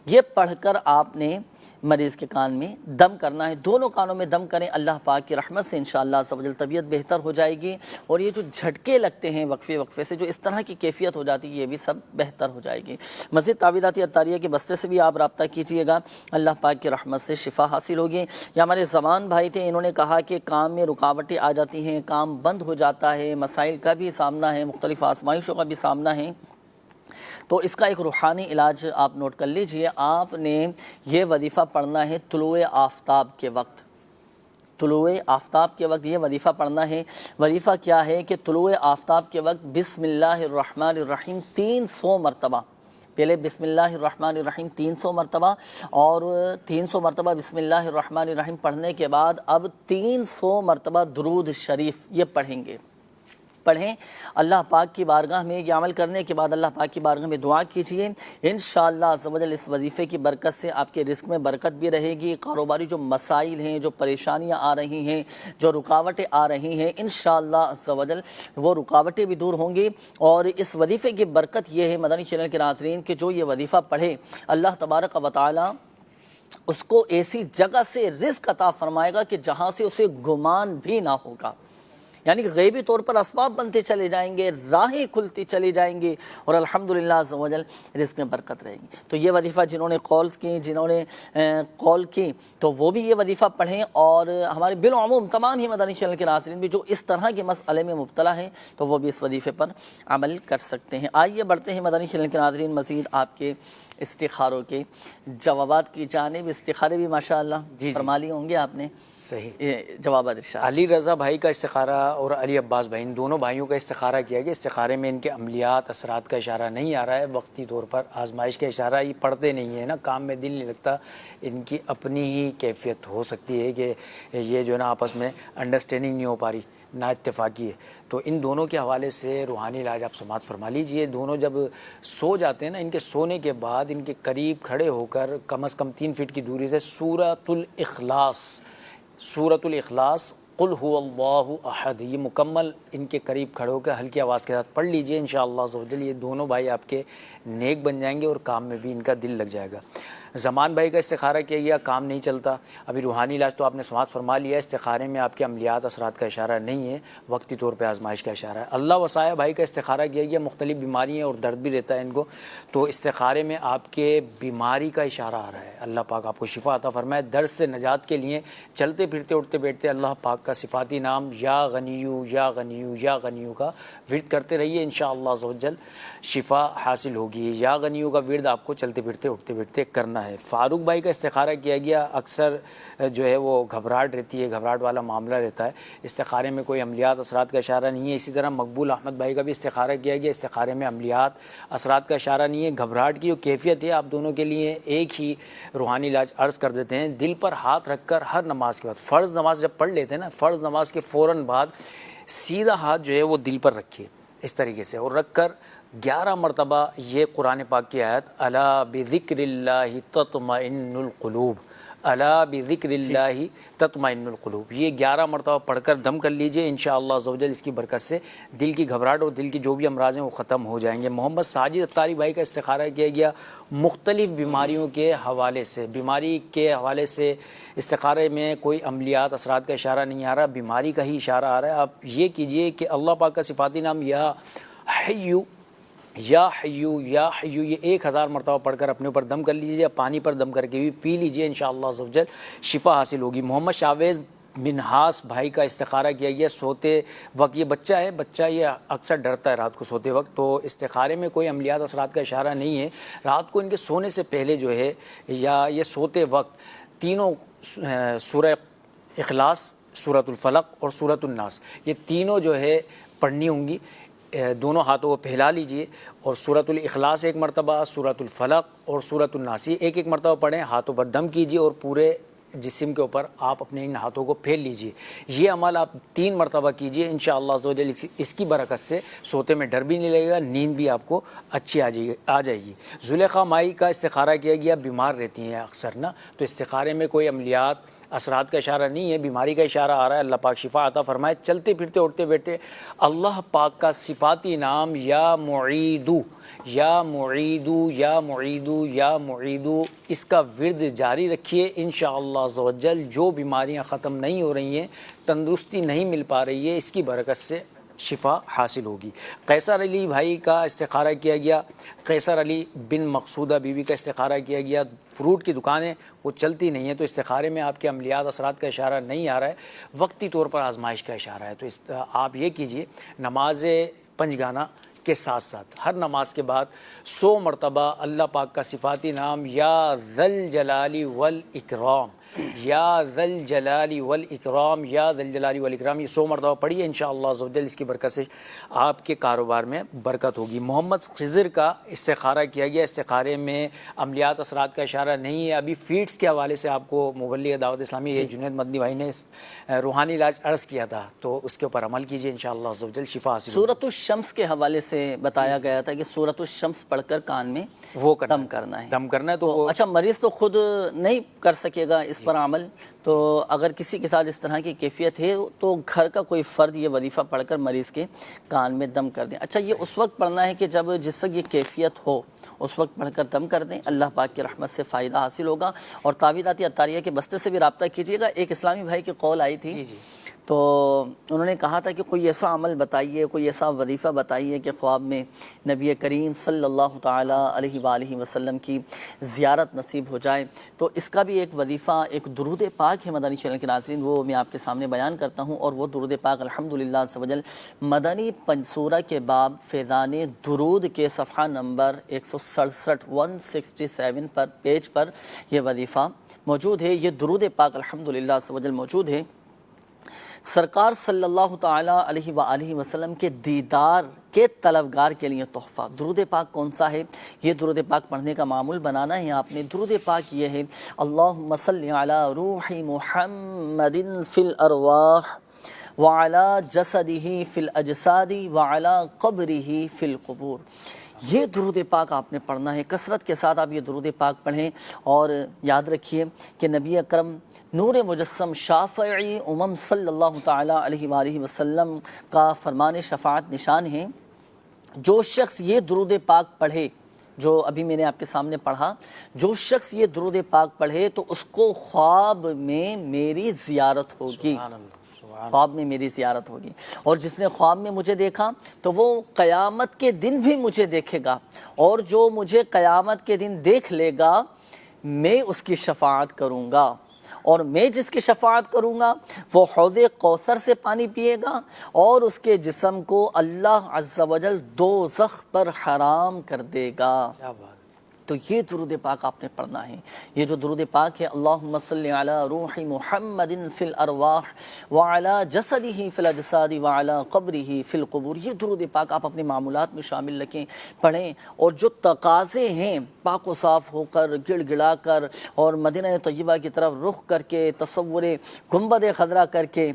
یہ پڑھ کر آپ نے مریض کے کان میں دم کرنا ہے، دونوں کانوں میں دم کریں، اللہ پاک کی رحمت سے انشاءاللہ عز و جل طبیعت بہتر ہو جائے گی، اور یہ جو جھٹکے لگتے ہیں وقفے وقفے سے، جو اس طرح کی کیفیت ہو جاتی ہے، یہ بھی سب بہتر ہو جائے گی۔ مزید تعویذاتی عطاریہ کے بستے سے بھی آپ رابطہ کیجئے گا، اللہ پاک کی رحمت سے شفا حاصل ہوگی۔ یا ہمارے زمان بھائی تھے، انہوں نے کہا کہ کام میں رکاوٹیں آ جاتی ہیں، کام بند ہو جاتا ہے، مسائل کا بھی سامنا ہے، مختلف آزمائشوں کا بھی سامنا ہے، تو اس کا ایک روحانی علاج آپ نوٹ کر لیجئے۔ آپ نے یہ وظیفہ پڑھنا ہے طلوع آفتاب کے وقت، طلوع آفتاب کے وقت یہ وظیفہ پڑھنا ہے۔ وظیفہ کیا ہے کہ طلوع آفتاب کے وقت بسم اللہ الرحمن الرحیم 300 مرتبہ، پہلے بسم اللہ الرحمن الرحیم 300 مرتبہ، اور 300 مرتبہ بسم اللہ الرحمن الرحیم پڑھنے کے بعد اب 300 مرتبہ درود شریف یہ پڑھیں۔ اللہ پاک کی بارگاہ میں یہ عمل کرنے کے بعد اللہ پاک کی بارگاہ میں دعا کیجیے، انشاءاللہ عز و جل اس وظیفے کی برکت سے آپ کے رزق میں برکت بھی رہے گی، کاروباری جو مسائل ہیں، جو پریشانیاں آ رہی ہیں، جو رکاوٹیں آ رہی ہیں، انشاءاللہ عز و جل وہ رکاوٹیں بھی دور ہوں گی۔ اور اس وظیفے کی برکت یہ ہے مدنی چینل کے ناظرین کہ جو یہ وظیفہ پڑھے، اللہ تبارک و تعالی اس کو ایسی جگہ سے رزق عطا فرمائے گا کہ جہاں سے اسے گمان بھی نہ ہوگا، یعنی کہ غیبی طور پر اسباب بنتے چلے جائیں گے، راہیں کھلتی چلی جائیں گی، اور الحمدللہ عز و جل رزق میں برکت رہے گی۔ تو یہ وظیفہ جنہوں نے کال کی تو وہ بھی یہ وظیفہ پڑھیں، اور ہمارے بالعموم تمام ہی مدنی چینل کے ناظرین بھی جو اس طرح کے مسئلے میں مبتلا ہیں تو وہ بھی اس وظیفے پر عمل کر سکتے ہیں۔ آئیے بڑھتے ہیں مدنی چینل کے ناظرین مزید آپ کے استخاروں کے جوابات کی جانب۔ استخارے بھی ماشاءاللہ فرما لیے ہوں گے آپ نے، صحیح جوابات ارشاد۔ علی رضا بھائی کا استخارہ اور علی عباس بھائی، ان دونوں بھائیوں کا استخارہ کیا گیا۔ استخارے میں ان کے عملیات اثرات کا اشارہ نہیں آ رہا ہے، وقتی طور پر آزمائش کا اشارہ، یہ پڑھتے نہیں ہیں نا، کام میں دل نہیں لگتا، ان کی اپنی ہی کیفیت ہو سکتی ہے کہ یہ جو ہے نا آپس میں انڈرسٹینڈنگ نہیں ہو پا رہی، نا اتفاقی ہے۔ تو ان دونوں کے حوالے سے روحانی علاج آپ سماعت فرما لیجئے۔ دونوں جب سو جاتے ہیں نا، ان کے سونے کے بعد ان کے قریب کھڑے ہو کر کم از کم 3 فٹ کی دوری سے سورۃ الاخلاص قل هو اللہ احد یہ مکمل ان کے قریب کھڑے ہو کر ہلکی آواز کے ساتھ پڑھ لیجئے، انشاءاللہ عز و جل یہ دونوں بھائی آپ کے نیک بن جائیں گے اور کام میں بھی ان کا دل لگ جائے گا۔ زمان بھائی کا استخارہ کیا گیا، کام نہیں چلتا، ابھی روحانی علاج تو آپ نے سماعت فرما لیا، استخارے میں آپ کے عملیات اثرات کا اشارہ نہیں ہے، وقتی طور پہ آزمائش کا اشارہ ہے۔ اللہ وسایہ بھائی کا استخارہ کیا گیا، مختلف بیماری ہیں اور درد بھی رہتا ہے ان کو، تو استخارے میں آپ کے بیماری کا اشارہ آ رہا ہے، اللہ پاک آپ کو شفا عطا فرمائے۔ درد سے نجات کے لیے چلتے پھرتے اٹھتے بیٹھتے اللہ پاک کا صفاتی نام یا غنیو یا غنیو یا غنیو کا ورد کرتے رہیے، انشاءاللہ عز و جل شفا حاصل ہوگی۔ یا غنیو کا ورد آپ کو چلتے پھرتے اٹھتے بیٹھتے کرنا ہے۔ فاروق بھائی کا استخارہ کیا گیا، اکثر جو ہے وہ گھبراہٹ رہتی ہے، گھبراہٹ والا معاملہ رہتا ہے، استخارے میں کوئی عملیات اثرات کا اشارہ نہیں ہے۔ اسی طرح مقبول احمد بھائی کا بھی استخارہ کیا گیا، استخارے میں عملیات اثرات کا اشارہ نہیں ہے، گھبراہٹ کی جو کیفیت ہے آپ دونوں کے لیے ایک ہی روحانی علاج عرض کر دیتے ہیں۔ دل پر ہاتھ رکھ کر ہر نماز کے بعد، فرض نماز جب پڑھ لیتے ہیں نا، فرض نماز کے فوراً بعد سیدھا ہاتھ جو ہے وہ دل پر رکھیے اس طریقے سے، اور رکھ کر 11 مرتبہ یہ قرآن پاک کی آیت الا بذکر اللہ تطمئن القلوب، الا بذکر اللہ تطمئن القلوب، یہ 11 مرتبہ پڑھ کر دم کر لیجئے، انشاءاللہ عز و جل اس کی برکت سے دل کی گھبراہٹ اور دل کی جو بھی امراض ہیں وہ ختم ہو جائیں گے۔ محمد ساجد اتاری بھائی کا استخارہ کیا گیا، مختلف بیماریوں کے حوالے سے، بیماری کے حوالے سے استخارے میں کوئی عملیات اثرات کا اشارہ نہیں آ رہا، بیماری کا ہی اشارہ آ رہا ہے۔ آپ یہ کیجئے کہ اللہ پاک کا صفاتی نام یا حیو یا حیو یا حیو یہ 1000 مرتبہ پڑھ کر اپنے اوپر دم کر لیجیے، یا پانی پر دم کر کے بھی پی لیجیے، انشاءاللہ عز و جل شفا حاصل ہوگی۔ محمد شاویز منہاس بھائی کا استخارہ کیا گیا، سوتے وقت، یہ بچہ ہے، بچہ یہ اکثر ڈرتا ہے رات کو سوتے وقت، تو استخارے میں کوئی عملیات اثرات کا اشارہ نہیں ہے۔ رات کو ان کے سونے سے پہلے جو ہے یا یہ سوتے وقت تینوں سورہ اخلاص، سورۃ الفلق اور سورۃ الناس یہ تینوں جو ہے پڑھنی ہوں گی، دونوں ہاتھوں کو پھیلا لیجئے، اور سورۃ الاخلاص 1 مرتبہ، سورۃ الفلق اور سورۃ الناس یہ 1 مرتبہ پڑھیں، ہاتھوں پر دم کیجئے اور پورے جسم کے اوپر آپ اپنے ان ہاتھوں کو پھیل لیجئے۔ یہ عمل آپ 3 مرتبہ کیجئے، انشاءاللہ عز و جل اس کی برکت سے سوتے میں ڈر بھی نہیں لگے گا، نیند بھی آپ کو اچھی آ جائے گی۔ زلیخا مائی کا استخارہ کیا گیا، بیمار رہتی ہیں اکثر نا، تو استخارے میں کوئی عملیات اثرات کا اشارہ نہیں ہے، بیماری کا اشارہ آ رہا ہے، اللہ پاک شفا عطا فرمائے۔ چلتے پھرتے اٹھتے بیٹھتے اللہ پاک کا صفاتی نام یا معیدو یا معیدو یا معیدو یا معیدو، اس کا ورد جاری رکھیے، انشاءاللہ عز و جل جو بیماریاں ختم نہیں ہو رہی ہیں، تندرستی نہیں مل پا رہی ہے، اس کی برکت سے شفا حاصل ہوگی۔ قیصر علی بھائی کا استخارہ کیا گیا، قیصر علی بن مقصودہ بیوی کا استخارہ کیا گیا، فروٹ کی دکانیں وہ چلتی نہیں ہیں، تو استخارے میں آپ کے عملیات اثرات کا اشارہ نہیں آ رہا ہے، وقتی طور پر آزمائش کا اشارہ ہے، تو آپ یہ کیجئے، نماز پنجگانہ کے ساتھ ساتھ ہر نماز کے بعد 100 مرتبہ اللہ پاک کا صفاتی نام یا ذل جلال والاکرام، یا ذل جلال والاکرام، یا ذل جلال والاکرام، یہ 100 مرتبہ پڑھیے، انشاءاللہ عز و جل اس کی برکت سے آپ کے کاروبار میں برکت ہوگی۔ محمد خضر کا استخارہ کیا گیا، استخارے میں عملیات اثرات کا اشارہ نہیں ہے۔ ابھی فیڈس کے حوالے سے آپ کو مبلغ دعوت اسلامی جنید مدنی بھائی نے روحانی علاج عرض کیا تھا، تو اس کے اوپر عمل کیجیے، انشاءاللہ عز و جل شفا حاصل ہوگی۔ سورۃ الشمس کے حوالے سے بتایا گیا تھا کہ سورۃ الشمس پڑھ کر کان میں وہ دم کرنا ہے، دم کرنا ہے، تو اچھا مریض تو خود نہیں کر سکے گا اس پر عمل، تو اگر کسی کے ساتھ اس طرح کی کیفیت ہے تو گھر کا کوئی فرد یہ وظیفہ پڑھ کر مریض کے کان میں دم کر دیں۔ اچھا یہ اس وقت پڑھنا ہے کہ جب جس وقت یہ کیفیت ہو اس وقت پڑھ کر دم کر دیں، اللہ پاک کی رحمت سے فائدہ حاصل ہوگا۔ اور تعویذاتی عطاریہ کے بستے سے بھی رابطہ کیجیے گا۔ ایک اسلامی بھائی کی قول آئی تھی، تو انہوں نے کہا تھا کہ کوئی ایسا عمل بتائیے، کوئی ایسا وظیفہ بتائیے کہ خواب میں نبی کریم صلی اللہ تعالیٰ علیہ وآلہ وسلم کی زیارت نصیب ہو جائے۔ تو اس کا بھی ایک وظیفہ، ایک درود پاک ہے مدنی چینل کے ناظرین، وہ میں آپ کے سامنے بیان کرتا ہوں، اور وہ درود پاک الحمدللہ عز و جل مدنی سورہ کے باب فیضان درود کے صفحہ نمبر 167 پر پیج پر یہ وظیفہ موجود ہے۔ یہ درود پاک الحمدللہ عز و جل موجود ہے۔ سرکار صلی اللہ تعالیٰ علیہ وآلہ وسلم کے دیدار کے طلبگار کے لیے تحفہ۔ درود پاک کون سا ہے؟ یہ درود پاک پڑھنے کا معمول بنانا ہے آپ نے۔ درود پاک یہ ہے، اللہم صلی علی روح محمد فی الارواح وعلی جسدہ فی الاجساد وعلی قبرہ فی القبور۔ یہ درود پاک آپ نے پڑھنا ہے، کثرت کے ساتھ آپ یہ درود پاک پڑھیں، اور یاد رکھیے کہ نبی اکرم نور مجسم شافعی امم صلی اللہ تعالیٰ علیہ وآلہ وسلم کا فرمان شفاعت نشان ہے، جو شخص یہ درود پاک پڑھے، جو ابھی میں نے آپ کے سامنے پڑھا، جو شخص یہ درود پاک پڑھے تو اس کو خواب میں میری زیارت ہوگی، خواب میں میری زیارت ہوگی، اور جس نے خواب میں مجھے دیکھا تو وہ قیامت کے دن بھی مجھے دیکھے گا، اور جو مجھے قیامت کے دن دیکھ لے گا میں اس کی شفاعت کروں گا، اور میں جس کی شفاعت کروں گا وہ حوض کوثر سے پانی پیے گا، اور اس کے جسم کو اللہ عز و جل دوزخ پر حرام کر دے گا۔ تو یہ درود پاک آپ نے پڑھنا ہے۔ یہ جو درود پاک ہے، اللہم صلی علی روح محمد فی الارواح وعلی جسدہ فی الاجساد وعلی قبرہ فی القبور، یہ درود پاک آپ اپنے معمولات میں شامل رکھیں، پڑھیں، اور جو تقاضے ہیں پاک و صاف ہو کر، گڑ گڑا کر، اور مدینہ طیبہ کی طرف رخ کر کے، تصور گنبد خضرا کر کے،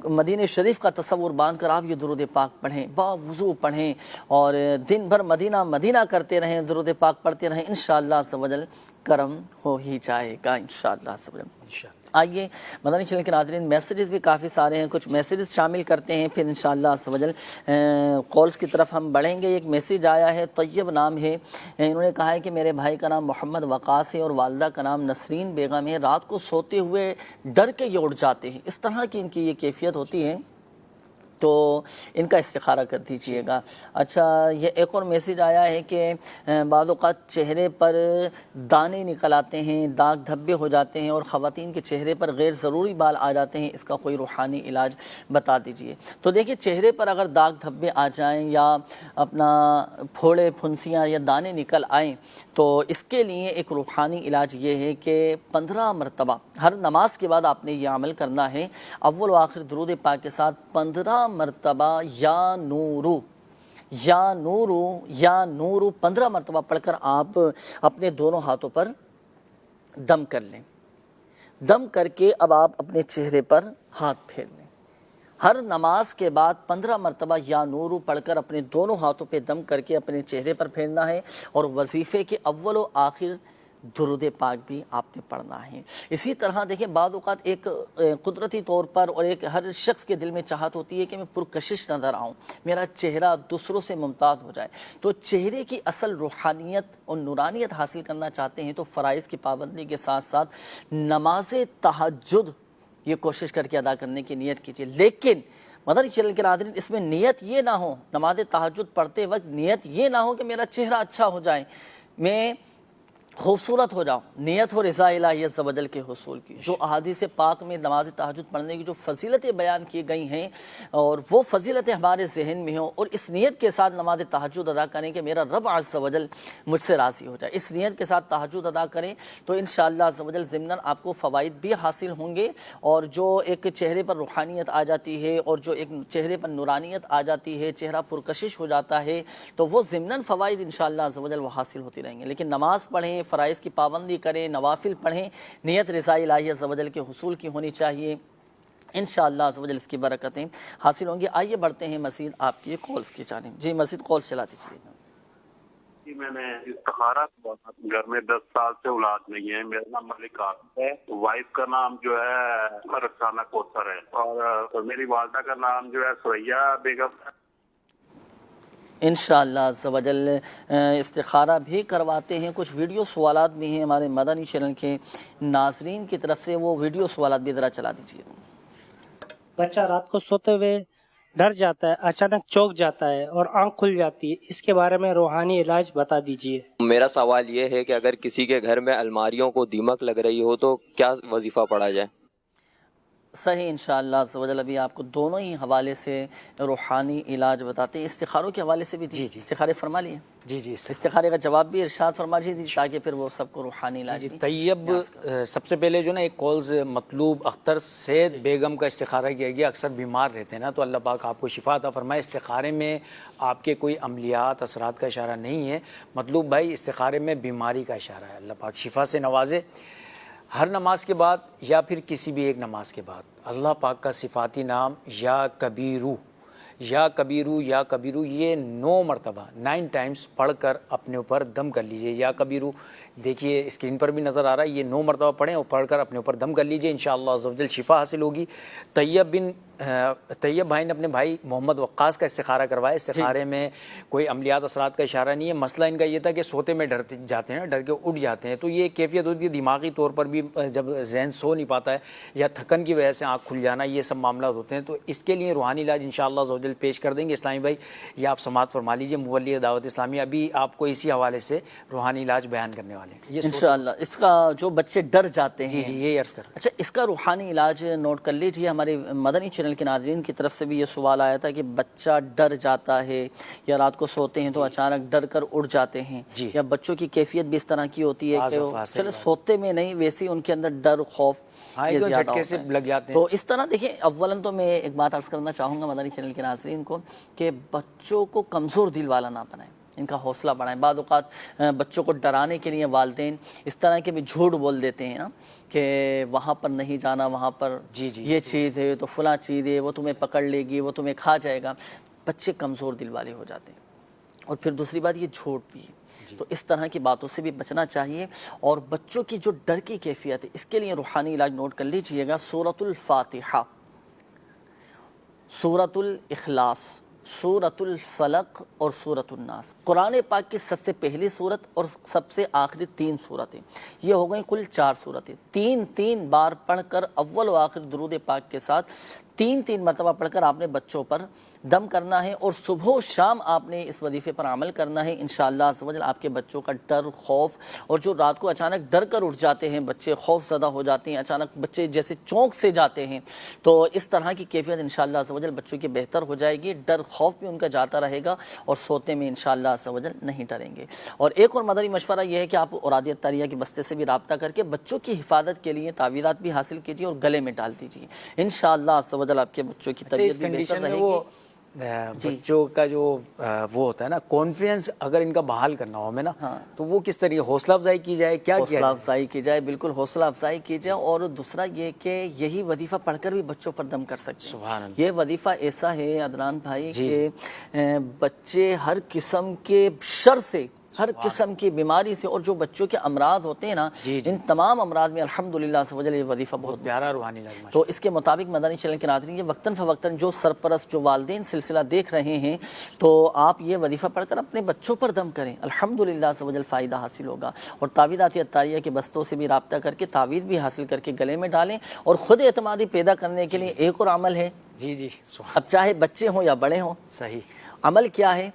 مدینہ شریف کا تصور باندھ کر آپ یہ درود پاک پڑھیں، باوضو پڑھیں، اور دن بھر مدینہ مدینہ کرتے رہیں، درود پاک پڑھتے رہیں، انشاءاللہ عز و جل کرم ہو ہی جائے گا، انشاءاللہ عز و جل۔ آئیے مدنی چینل کے ناظرین، میسیجز بھی کافی سارے ہیں، کچھ میسیجز شامل کرتے ہیں، پھر انشاءاللہ عز و جل کالز کی طرف ہم بڑھیں گے۔ ایک میسیج آیا ہے، طیب نام ہے، انہوں نے کہا ہے کہ میرے بھائی کا نام محمد وقاص ہے اور والدہ کا نام نسرین بیگم ہے، رات کو سوتے ہوئے ڈر کے یہ اٹھ جاتے ہیں، اس طرح کی ان کی یہ کیفیت ہوتی ہے، تو ان کا استخارہ کر دیجئے گا۔ اچھا یہ ایک اور میسیج آیا ہے کہ بعض اوقات چہرے پر دانے نکل آتے ہیں، داغ دھبے ہو جاتے ہیں، اور خواتین کے چہرے پر غیر ضروری بال آ جاتے ہیں، اس کا کوئی روحانی علاج بتا دیجئے۔ تو دیکھیں چہرے پر اگر داغ دھبے آ جائیں، یا اپنا پھوڑے پھنسیاں یا دانے نکل آئیں، تو اس کے لیے ایک روحانی علاج یہ ہے کہ 15 مرتبہ ہر نماز کے بعد آپ نے یہ عمل کرنا ہے، اول و آخر درود پاک کے ساتھ 15 مرتبہ یا نورو یا نورو یا نورو 15 مرتبہ پڑھ کر آپ اپنے دونوں ہاتھوں پر دم کر لیں۔ دم کر کے اب آپ اپنے چہرے پر ہاتھ پھیر لیں۔ ہر نماز کے بعد 15 مرتبہ یا نورو پڑھ کر اپنے دونوں ہاتھوں پہ دم کر کے اپنے چہرے پر پھیرنا ہے، اور وظیفے کے اول و آخر درود پاک بھی آپ نے پڑھنا ہے۔ اسی طرح دیکھیں بعض اوقات ایک قدرتی طور پر اور ایک ہر شخص کے دل میں چاہت ہوتی ہے کہ میں پرکشش نظر آؤں، میرا چہرہ دوسروں سے ممتاز ہو جائے، تو چہرے کی اصل روحانیت اور نورانیت حاصل کرنا چاہتے ہیں تو فرائض کی پابندی کے ساتھ ساتھ نماز تہجد یہ کوشش کر کے ادا کرنے کی نیت کیجیے۔ لیکن مدنی چینل کے ناظرین اس میں نیت یہ نہ ہو، نماز تہجد پڑھتے وقت نیت یہ نہ ہو کہ میرا چہرہ اچھا ہو جائے، میں خوبصورت ہو جاؤں، نیت ہو رضا الہی عز و جل کے حصول کی۔ جو احادیث پاک میں نماز تہجد پڑھنے کی جو فضیلتیں بیان کی گئی ہیں اور وہ فضیلتیں ہمارے ذہن میں ہوں اور اس نیت کے ساتھ نماز تہجد ادا کریں کہ میرا رب عز و جل مجھ سے راضی ہو جائے، اس نیت کے ساتھ تہجد ادا کریں تو انشاءاللہ عز و جل ضمناً آپ کو فوائد بھی حاصل ہوں گے، اور جو ایک چہرے پر روحانیت آ جاتی ہے اور جو ایک چہرے پر نورانیت آ جاتی ہے، چہرہ پرکشش ہو جاتا ہے، تو وہ ضمناً فوائد انشاءاللہ عز و جل وہ حاصل ہوتی رہیں گے۔ لیکن نماز پڑھیں، فرائض کی پابندی کریں، نوافل پڑھیں، نیت رضا الہی عز و جل کے حصول کی ہونی چاہیے، انشاءاللہ عز و جل اس کی برکتیں حاصل ہوں گی۔ آئیے بڑھتے ہیں مزید آپ کی کالز کی جانب۔ جی مزید کال چلا دیجیے۔ جی میں نے استخارہ گھر میں 10 سال سے اولاد نہیں ہے، میرا نام ملک عاصم ہے، وائف کا نام جو ہے رخسانہ کوثر ہے اور میری والدہ کا نام جو ہے سریا بیگم ہے۔ انشاءاللہ عز و جل استخارہ بھی کرواتے ہیں، کچھ ویڈیو سوالات بھی ہیں ہمارے مدنی چینل کے ناظرین کی طرف سے، وہ ویڈیو سوالات بھی ذرا چلا دیجیے۔ بچہ رات کو سوتے ہوئے ڈر جاتا ہے، اچانک چونک جاتا ہے اور آنکھ کھل جاتی ہے، اس کے بارے میں روحانی علاج بتا دیجیے۔ میرا سوال یہ ہے کہ اگر کسی کے گھر میں الماریوں کو دیمک لگ رہی ہو تو کیا وظیفہ پڑھا جائے؟ صحیح انشاءاللہ عز و جل ابھی آپ کو دونوں ہی حوالے سے روحانی علاج بتاتے ہیں، استخاروں کے حوالے سے بھی جی استخارے فرما لیے، جی استخارے کا جواب بھی ارشاد فرما دیجیے تاکہ پھر وہ سب کو روحانی علاج بھی۔ طیب سب سے پہلے جو نا ایک کالز مطلوب اختر سید بیگم کا استخارہ کیا گیا، اکثر بیمار رہتے ہیں نا، تو اللہ پاک آپ کو شفا عطا فرمائے۔ استخارے میں آپ کے کوئی عملیات اثرات کا اشارہ نہیں ہے، مطلوب بھائی استخارے میں بیماری کا اشارہ ہے، اللہ پاک شفا سے نوازے۔ ہر نماز کے بعد یا پھر کسی بھی ایک نماز کے بعد اللہ پاک کا صفاتی نام یا کبیرو یا کبیرو یا کبیرو یہ 9 مرتبہ 9 ٹائمز پڑھ کر اپنے اوپر دم کر لیجئے۔ یا کبیرو دیکھیے اسکرین پر بھی نظر آ رہا ہے، یہ 9 مرتبہ پڑھیں اور پڑھ کر اپنے اوپر دم کر لیجئے، انشاءاللہ عز و جل شفا حاصل ہوگی۔ طیب بھائی نے اپنے بھائی محمد وقاص کا استخارہ کروایا، استخارے میں کوئی عملیات اثرات کا اشارہ نہیں ہے، مسئلہ ان کا یہ تھا کہ سوتے میں ڈرتے جاتے ہیں، ڈر کے اٹھ جاتے ہیں، تو یہ کیفیت ہوتی ہے دماغی طور پر بھی، جب ذہن سو نہیں پاتا ہے یا تھکن کی وجہ سے آنکھ کھل جانا، یہ سب معاملات ہوتے ہیں، تو اس کے لیے روحانی علاج انشاءاللہ عز و جل پیش کر دیں گے۔ اسلامی بھائی یہ آپ سماعت فرما لیجیے، مبلغ دعوت اسلامی ابھی آپ کو اسی حوالے سے روحانی علاج بیان کرنے والے ہیں انشاءاللہ۔ اس کا جو بچے ڈر جاتے ہیں، جی یہ عرض کر، اچھا اس کا روحانی علاج نوٹ کر لیجیے۔ ہمارے مدنی چینل کے ناظرین کی طرف سے بھی یہ سوال آیا تھا کہ بچہ ڈر جاتا ہے یا رات کو سوتے ہیں تو اچانک ڈر کر اٹھ جاتے ہیں، یا بچوں کی کیفیت بھی اس طرح کی ہوتی ہے کہ چلے سوتے میں نہیں ویسے ان کے اندر ڈر خوف جھٹکے سے لگ جاتے ہیں۔ تو اس طرح دیکھیں، اولاً تو میں ایک بات عرض کرنا چاہوں گا مدنی چینل کے ناظرین کو کہ بچوں کو کمزور دل والا نہ بنائیں، ان کا حوصلہ بڑھائیں۔ بعض اوقات بچوں کو ڈرانے کے لیے والدین اس طرح کے بھی جھوٹ بول دیتے ہیں نا کہ وہاں پر نہیں جانا، وہاں پر یہ چیز ہے تو فلاں چیز ہے، وہ تمہیں پکڑ لے گی، وہ تمہیں کھا جائے گا، بچے کمزور دل والے ہو جاتے ہیں۔ اور پھر دوسری بات یہ جھوٹ بھی ہے، تو اس طرح کی باتوں سے بھی بچنا چاہیے۔ اور بچوں کی جو ڈر کی کیفیت ہے اس کے لیے روحانی علاج نوٹ کر لیجئے گا، سورۃ الفاتحہ، سورۃ الاخلاص، سورۃ الفلق اور سورۃ الناس، قرآن پاک کی سب سے پہلی سورت اور سب سے آخری 3 سورتیں، یہ ہو گئیں کل 4 سورتیں۔ 3 بار پڑھ کر اول و آخر درود پاک کے ساتھ 3 مرتبہ پڑھ کر آپ نے بچوں پر دم کرنا ہے، اور صبح و شام آپ نے اس وظیفے پر عمل کرنا ہے۔ انشاءاللہ عز و جل آپ کے بچوں کا ڈر خوف، اور جو رات کو اچانک ڈر کر اٹھ جاتے ہیں بچے، خوف زدہ ہو جاتے ہیں، اچانک بچے جیسے چونک سے جاتے ہیں، تو اس طرح کی کیفیت انشاءاللہ عز و جل بچوں کی بہتر ہو جائے گی، ڈر خوف بھی ان کا جاتا رہے گا اور سوتے میں انشاءاللہ عز و جل نہیں ڈریں گے۔ اور ایک اور مدنی مشورہ یہ ہے کہ آپ اوراد الطریہ کے بستے سے بھی رابطہ کر کے بچوں کی حفاظت کے لیے تعویذات بھی حاصل کیجیے اور گلے میں ڈال دیجیے، انشاءاللہ عز و جل آپ کے بچوں کی طبیعت بھی بہتر رہے گی۔ بچوں کا جو وہ ہوتا ہے نا کانفیڈنس، اگر ان کا بحال کرنا ہو ہمیں نا، تو وہ کس طریقے حوصلہ افزائی کی جائے، کیا حوصلہ افزائی کی جائے، بالکل حوصلہ افزائی کی جائے۔ اور دوسرا یہ کہ یہی وظیفہ پڑھ کر بھی بچوں پر دم کر سکتے ہیں۔ سبحان اللہ۔ یہ وظیفہ ایسا ہے عدنان بھائی کہ بچے ہر قسم کے شر سے ہر قسم کی بیماری سے، اور جو بچوں کے امراض ہوتے ہیں نا ان تمام امراض میں الحمدللہ سے وجہ یہ وظیفہ بہت پیارا روحانی لازمہ. تو اس کے مطابق مدنی چینل کے ناظرین یہ وقتاً فوقتاً جو سرپرست جو والدین سلسلہ دیکھ رہے ہیں تو آپ یہ وظیفہ پڑھ کر اپنے بچوں پر دم کریں، الحمدللہ سے وجہ فائدہ حاصل ہوگا. اور تعویذات عطاریہ کے بستوں سے بھی رابطہ کر کے تعویذ بھی حاصل کر کے گلے میں ڈالیں. اور خود اعتمادی پیدا کرنے کے لیے ایک اور عمل ہے، جی اب چاہے بچے ہوں یا بڑے ہوں، صحیح عمل کیا ہے؟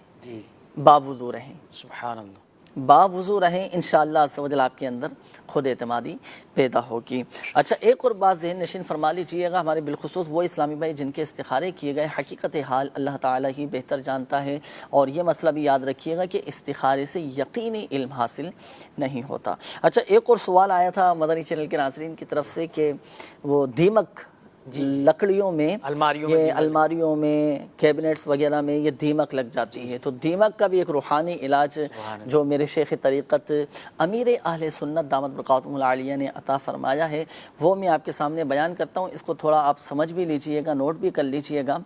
باوضو رہیں، سبحان اللہ، باوضو رہیں، انشاءاللہ عز و جل آپ کے اندر خود اعتمادی پیدا ہوگی. اچھا ایک اور بات ذہن نشین فرما لیجئے گا، ہمارے بالخصوص وہ اسلامی بھائی جن کے استخارے کیے گئے، حقیقت حال اللہ تعالیٰ ہی بہتر جانتا ہے. اور یہ مسئلہ بھی یاد رکھیے گا کہ استخارے سے یقینی علم حاصل نہیں ہوتا. اچھا ایک اور سوال آیا تھا مدنی چینل کے ناظرین کی طرف سے کہ وہ دیمک لکڑیوں میں، الماریوں میں، کیبنٹس وغیرہ میں یہ دیمک لگ جاتی ہے، تو دیمک کا بھی ایک روحانی علاج جو میرے شیخ طریقت امیر اہل سنت دامت برکاتہم العالیہ نے عطا فرمایا ہے وہ میں آپ کے سامنے بیان کرتا ہوں. اس کو تھوڑا آپ سمجھ بھی لیجئے گا، نوٹ بھی کر لیجئے گا.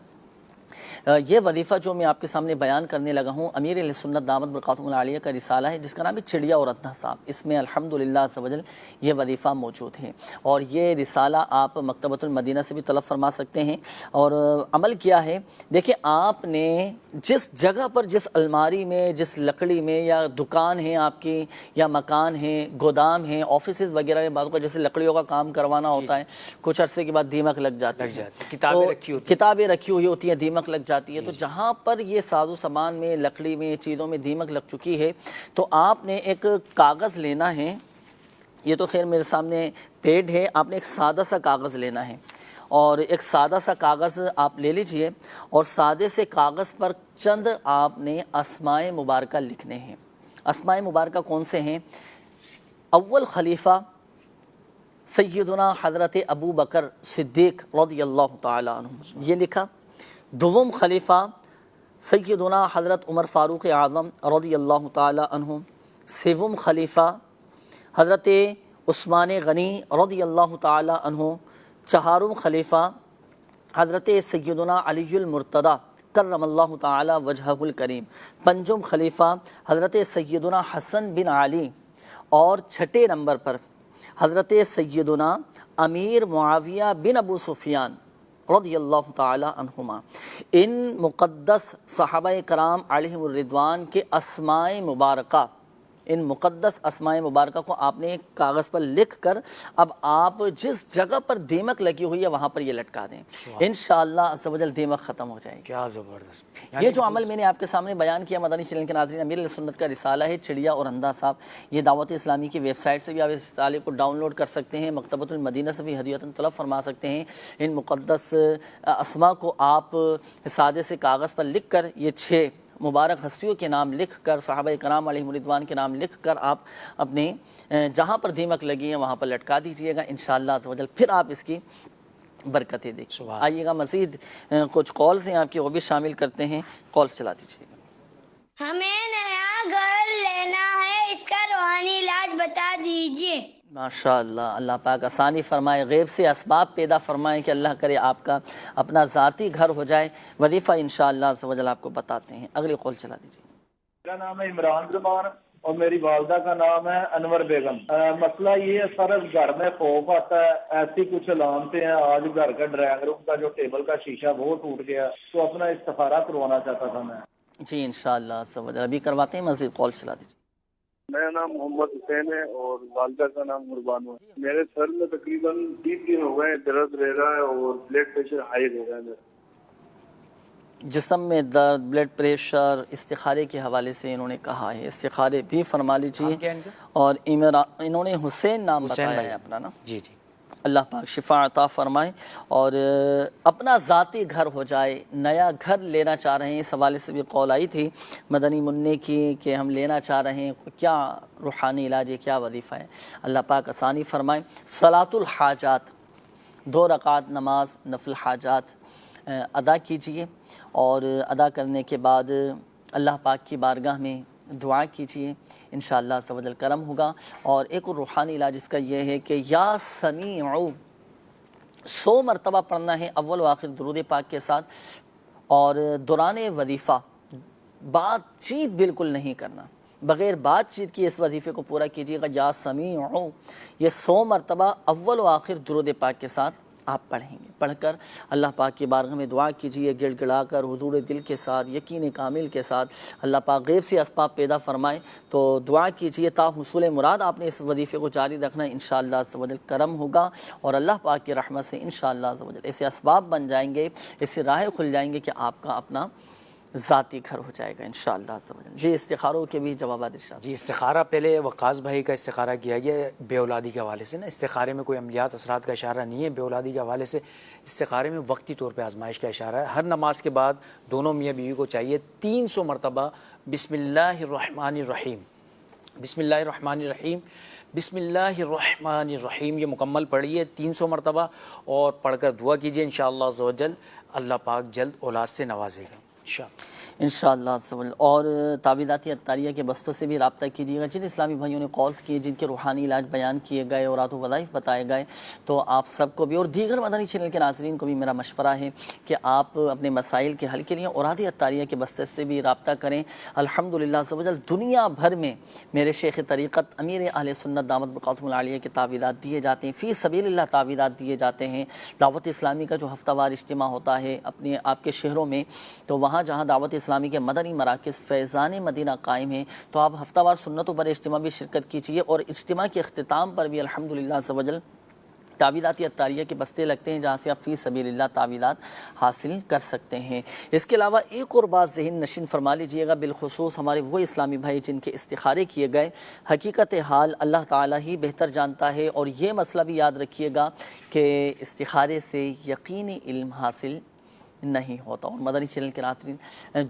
یہ وظیفہ جو میں آپ کے سامنے بیان کرنے لگا ہوں امیر اہل سنت دامت برکاتہم العالیہ کا رسالہ ہے جس کا نام ہے چڑیا اور ادھا صاحب. اس میں الحمدللہ عز و جل یہ وظیفہ موجود ہے اور یہ رسالہ آپ مکتبۃ المدینہ سے بھی طلب فرما سکتے ہیں. اور عمل کیا ہے دیکھیں، آپ نے جس جگہ پر، جس الماری میں، جس لکڑی میں، یا دکان ہے آپ کی یا مکان ہے، گودام ہے، آفیسز وغیرہ میں بعض کا جیسے لکڑیوں کا کام کروانا ہوتا ہے، کچھ عرصے کے بعد دیمک لگ جاتی ہے، کتابیں رکھی ہوئی ہوتی ہیں، دیمک لگ جاتی ہے. تو جہاں پر یہ ساز و سامان میں، لکڑی میں، چیزوں میں دیمک لگ چکی ہے تو آپ نے ایک کاغذ لینا ہے. یہ تو خیر میرے سامنے پیڈ ہے، آپ نے ایک سادہ سا کاغذ لینا ہے اور ایک سادہ سا کاغذ آپ لے لیجئے اور سادے سے کاغذ پر چند آپ نے اسماء مبارکہ لکھنے ہیں. اسماء مبارکہ کون سے ہیں؟ اول خلیفہ سیدنا حضرت ابو بکر صدیق رضی اللہ تعالی عنہ، یہ لکھا. دوم خلیفہ سیدنا حضرت عمر فاروق اعظم رضی اللہ تعالی عنہ. سوم خلیفہ حضرت عثمان غنی رضی اللہ تعالی عنہ. چہارم خلیفہ حضرت سیدنا علی المرتضی کرم اللہ تعالی وجہہ الکریم. پنجم خلیفہ حضرت سیدنا حسن بن علی. اور چھٹے نمبر پر حضرت سیدنا امیر معاویہ بن ابو سفیان رضی اللہ تعالی عنہما. ان مقدس صحابہ کرام علیہم الرضوان کے اسماء مبارکہ، ان مقدس اسماء مبارکہ کو آپ نے ایک کاغذ پر لکھ کر اب آپ جس جگہ پر دیمک لگی ہوئی ہے وہاں پر یہ لٹکا دیں. انشاءاللہ عز و جل دیمک ختم ہو جائے گی. کیا زبردست. یہ جو عمل میں نے آپ کے سامنے بیان کیا مدنی چینل کے ناظرین، امیر اہل سنت کا رسالہ ہے چڑیا اور اندھا صاحب. یہ دعوت اسلامی کی ویب سائٹ سے بھی آپ اس رسالے کو ڈاؤن لوڈ کر سکتے ہیں، مکتبۃ المدینہ سے بھی ہدیۃً طلب فرما سکتے ہیں. ان مقدس اسماء کو آپ سادے سے کاغذ پر لکھ کر یہ 6 مبارک ہستیوں کے نام لکھ کر، صحابہ کرام علیہم الرضوان کے نام لکھ کر آپ اپنے جہاں پر دیمک لگی ہیں وہاں پر لٹکا دیجئے گا انشاءاللہ عز و جل. پھر آپ اس کی برکتیں دیکھیں. آئیے گا مزید کچھ کالز ہیں آپ کی وہ بھی شامل کرتے ہیں. کال چلا دیجئے گا. ہمیں نیا گھر لینا ہے، اس کا روحانی علاج بتا دیجئے. ماشاءاللہ، اللہ پاک آسانی فرمائے، غیب سے اسباب پیدا فرمائے کہ اللہ کرے آپ کا اپنا ذاتی گھر ہو جائے. وظیفہ انشاءاللہ عز و جل آپ کو بتاتے ہیں. اگلی کال چلا دیجیے. میرا نام ہے عمران زمان اور میری والدہ کا نام ہے انور بیگم. مسئلہ یہ ہے سر، گھر میں خوف آتا ہے، ایسی کچھ علامتیں ہیں. آج گھر کا ڈرائنگ روم کا جو ٹیبل کا شیشہ وہ ٹوٹ گیا، تو اپنا استخارہ کروانا چاہتا تھا میں. جی انشاءاللہ عز و جل ابھی کرواتے ہیں. مزید کال چلا دیجیے. میرا نام محمد حسین ہے اور والدہ کا نام قربان ہے. میرے سر میں تقریباً 20 دن ہو گئے درد رہ رہا ہے اور بلڈ پریشر ہائی رہ رہا ہے میرا. جسم میں درد، بلڈ پریشر، استخارے کے حوالے سے انہوں نے کہا ہے، استخارے بھی فرما لیجیے. اور انہوں نے حسین نام بتایا ہے اپنا نا. جی جی. اللہ پاک شفا عطا فرمائے اور اپنا ذاتی گھر ہو جائے. نیا گھر لینا چاہ رہے ہیں، اس حوالے سے بھی قول آئی تھی مدنی منع کی کہ ہم لینا چاہ رہے ہیں، کیا روحانی علاج ہے، کیا وظیفہ ہے. اللہ پاک آسانی فرمائے. صلاۃ الحاجات، 2 رکعت نماز نفل حاجات ادا کیجئے اور ادا کرنے کے بعد اللہ پاک کی بارگاہ میں دعا کیجئے، انشاءاللہ عز و جل کرم ہوگا. اور ایک روحانی علاج اس کا یہ ہے کہ یا سمیع 100 مرتبہ پڑھنا ہے اول و آخر درود پاک کے ساتھ. اور دوران وظیفہ بات چیت بالکل نہیں کرنا، بغیر بات چیت کی اس وظیفے کو پورا کیجیے گا. یا سمیع، یہ 100 مرتبہ اول و آخر درود پاک کے ساتھ آپ پڑھیں گے. پڑھ کر اللہ پاک کی بارگاہ میں دعا کیجیے، گڑ گڑا کر حضور دل کے ساتھ، یقین کامل کے ساتھ. اللہ پاک غیب سے اسباب پیدا فرمائے تو دعا کیجیے تا حصول مراد. آپ نے اس وظیفے کو جاری رکھنا ہے، انشاءاللہ عز و جل کرم ہوگا اور اللہ پاک کی رحمت سے انشاءاللہ عز و جل ایسے اسباب بن جائیں گے، ایسی راہیں کھل جائیں گے کہ آپ کا اپنا ذاتی گھر ہو جائے گا انشاءاللہ عز و جل. جی استخاروں کے بھی جوابات ارشاد. جی استخارہ پہلے وقاص بھائی کا استخارہ کیا گیا بے اولادی کے حوالے سے نا. استخارے میں کوئی عملیات اثرات کا اشارہ نہیں ہے، بے اولادی کے حوالے سے استخارے میں وقتی طور پہ آزمائش کا اشارہ ہے. ہر نماز کے بعد دونوں میاں بیوی کو چاہیے 300 مرتبہ بسم اللہ الرحمن الرحیم، بسم اللہ الرحمن الرحیم، بسم اللہ الرحمن الرحیم یہ مکمل پڑھیے 300 مرتبہ اور پڑھ کر دعا کیجیے. انشاءاللہ عز و جل اللہ پاک جلد اولاد سے نوازے گا انشاءاللہ عز و جل. اور تعویذات عطاریہ کے بستوں سے بھی رابطہ کیجیے گا. جن اسلامی بھائیوں نے کالز کیے، جن کے روحانی علاج بیان کیے گئے اور و وظائف بتائے گئے، تو آپ سب کو بھی اور دیگر مدنی چینل کے ناظرین کو بھی میرا مشورہ ہے کہ آپ اپنے مسائل کے حل کے لیے اوراد عطاریہ کے بستے سے بھی رابطہ کریں. الحمدللہ عز و جل دنیا بھر میں میرے شیخ طریقت امیر اہل سنت دامت برکاتہم العالیہ کے تعویذات دیے جاتے ہیں، فی سبیل اللہ تعویذات دیے جاتے ہیں. دعوت اسلامی کا جو ہفتہ وار اجتماع ہوتا ہے اپنے آپ کے شہروں میں، تو وہاں جہاں دعوت اسلامی کے مدنی مراکز فیضان مدینہ قائم ہیں تو آپ ہفتہ وار سنتوں پر اجتماع بھی شرکت کیجیے. اور اجتماع کے اختتام پر بھی الحمدللہ عز و جل تعویذات عطاریہ کے بستے لگتے ہیں جہاں سے آپ فی سبیل اللہ تعویذات حاصل کر سکتے ہیں. اس کے علاوہ ایک اور بات ذہن نشین فرما لیجئے گا، بالخصوص ہمارے وہ اسلامی بھائی جن کے استخارے کیے گئے، حقیقت حال اللہ تعالیٰ ہی بہتر جانتا ہے. اور یہ مسئلہ بھی یاد رکھیے گا کہ استخارے سے یقینی علم حاصل نہیں ہوتا. اور مدنی چینل کے ناظرین،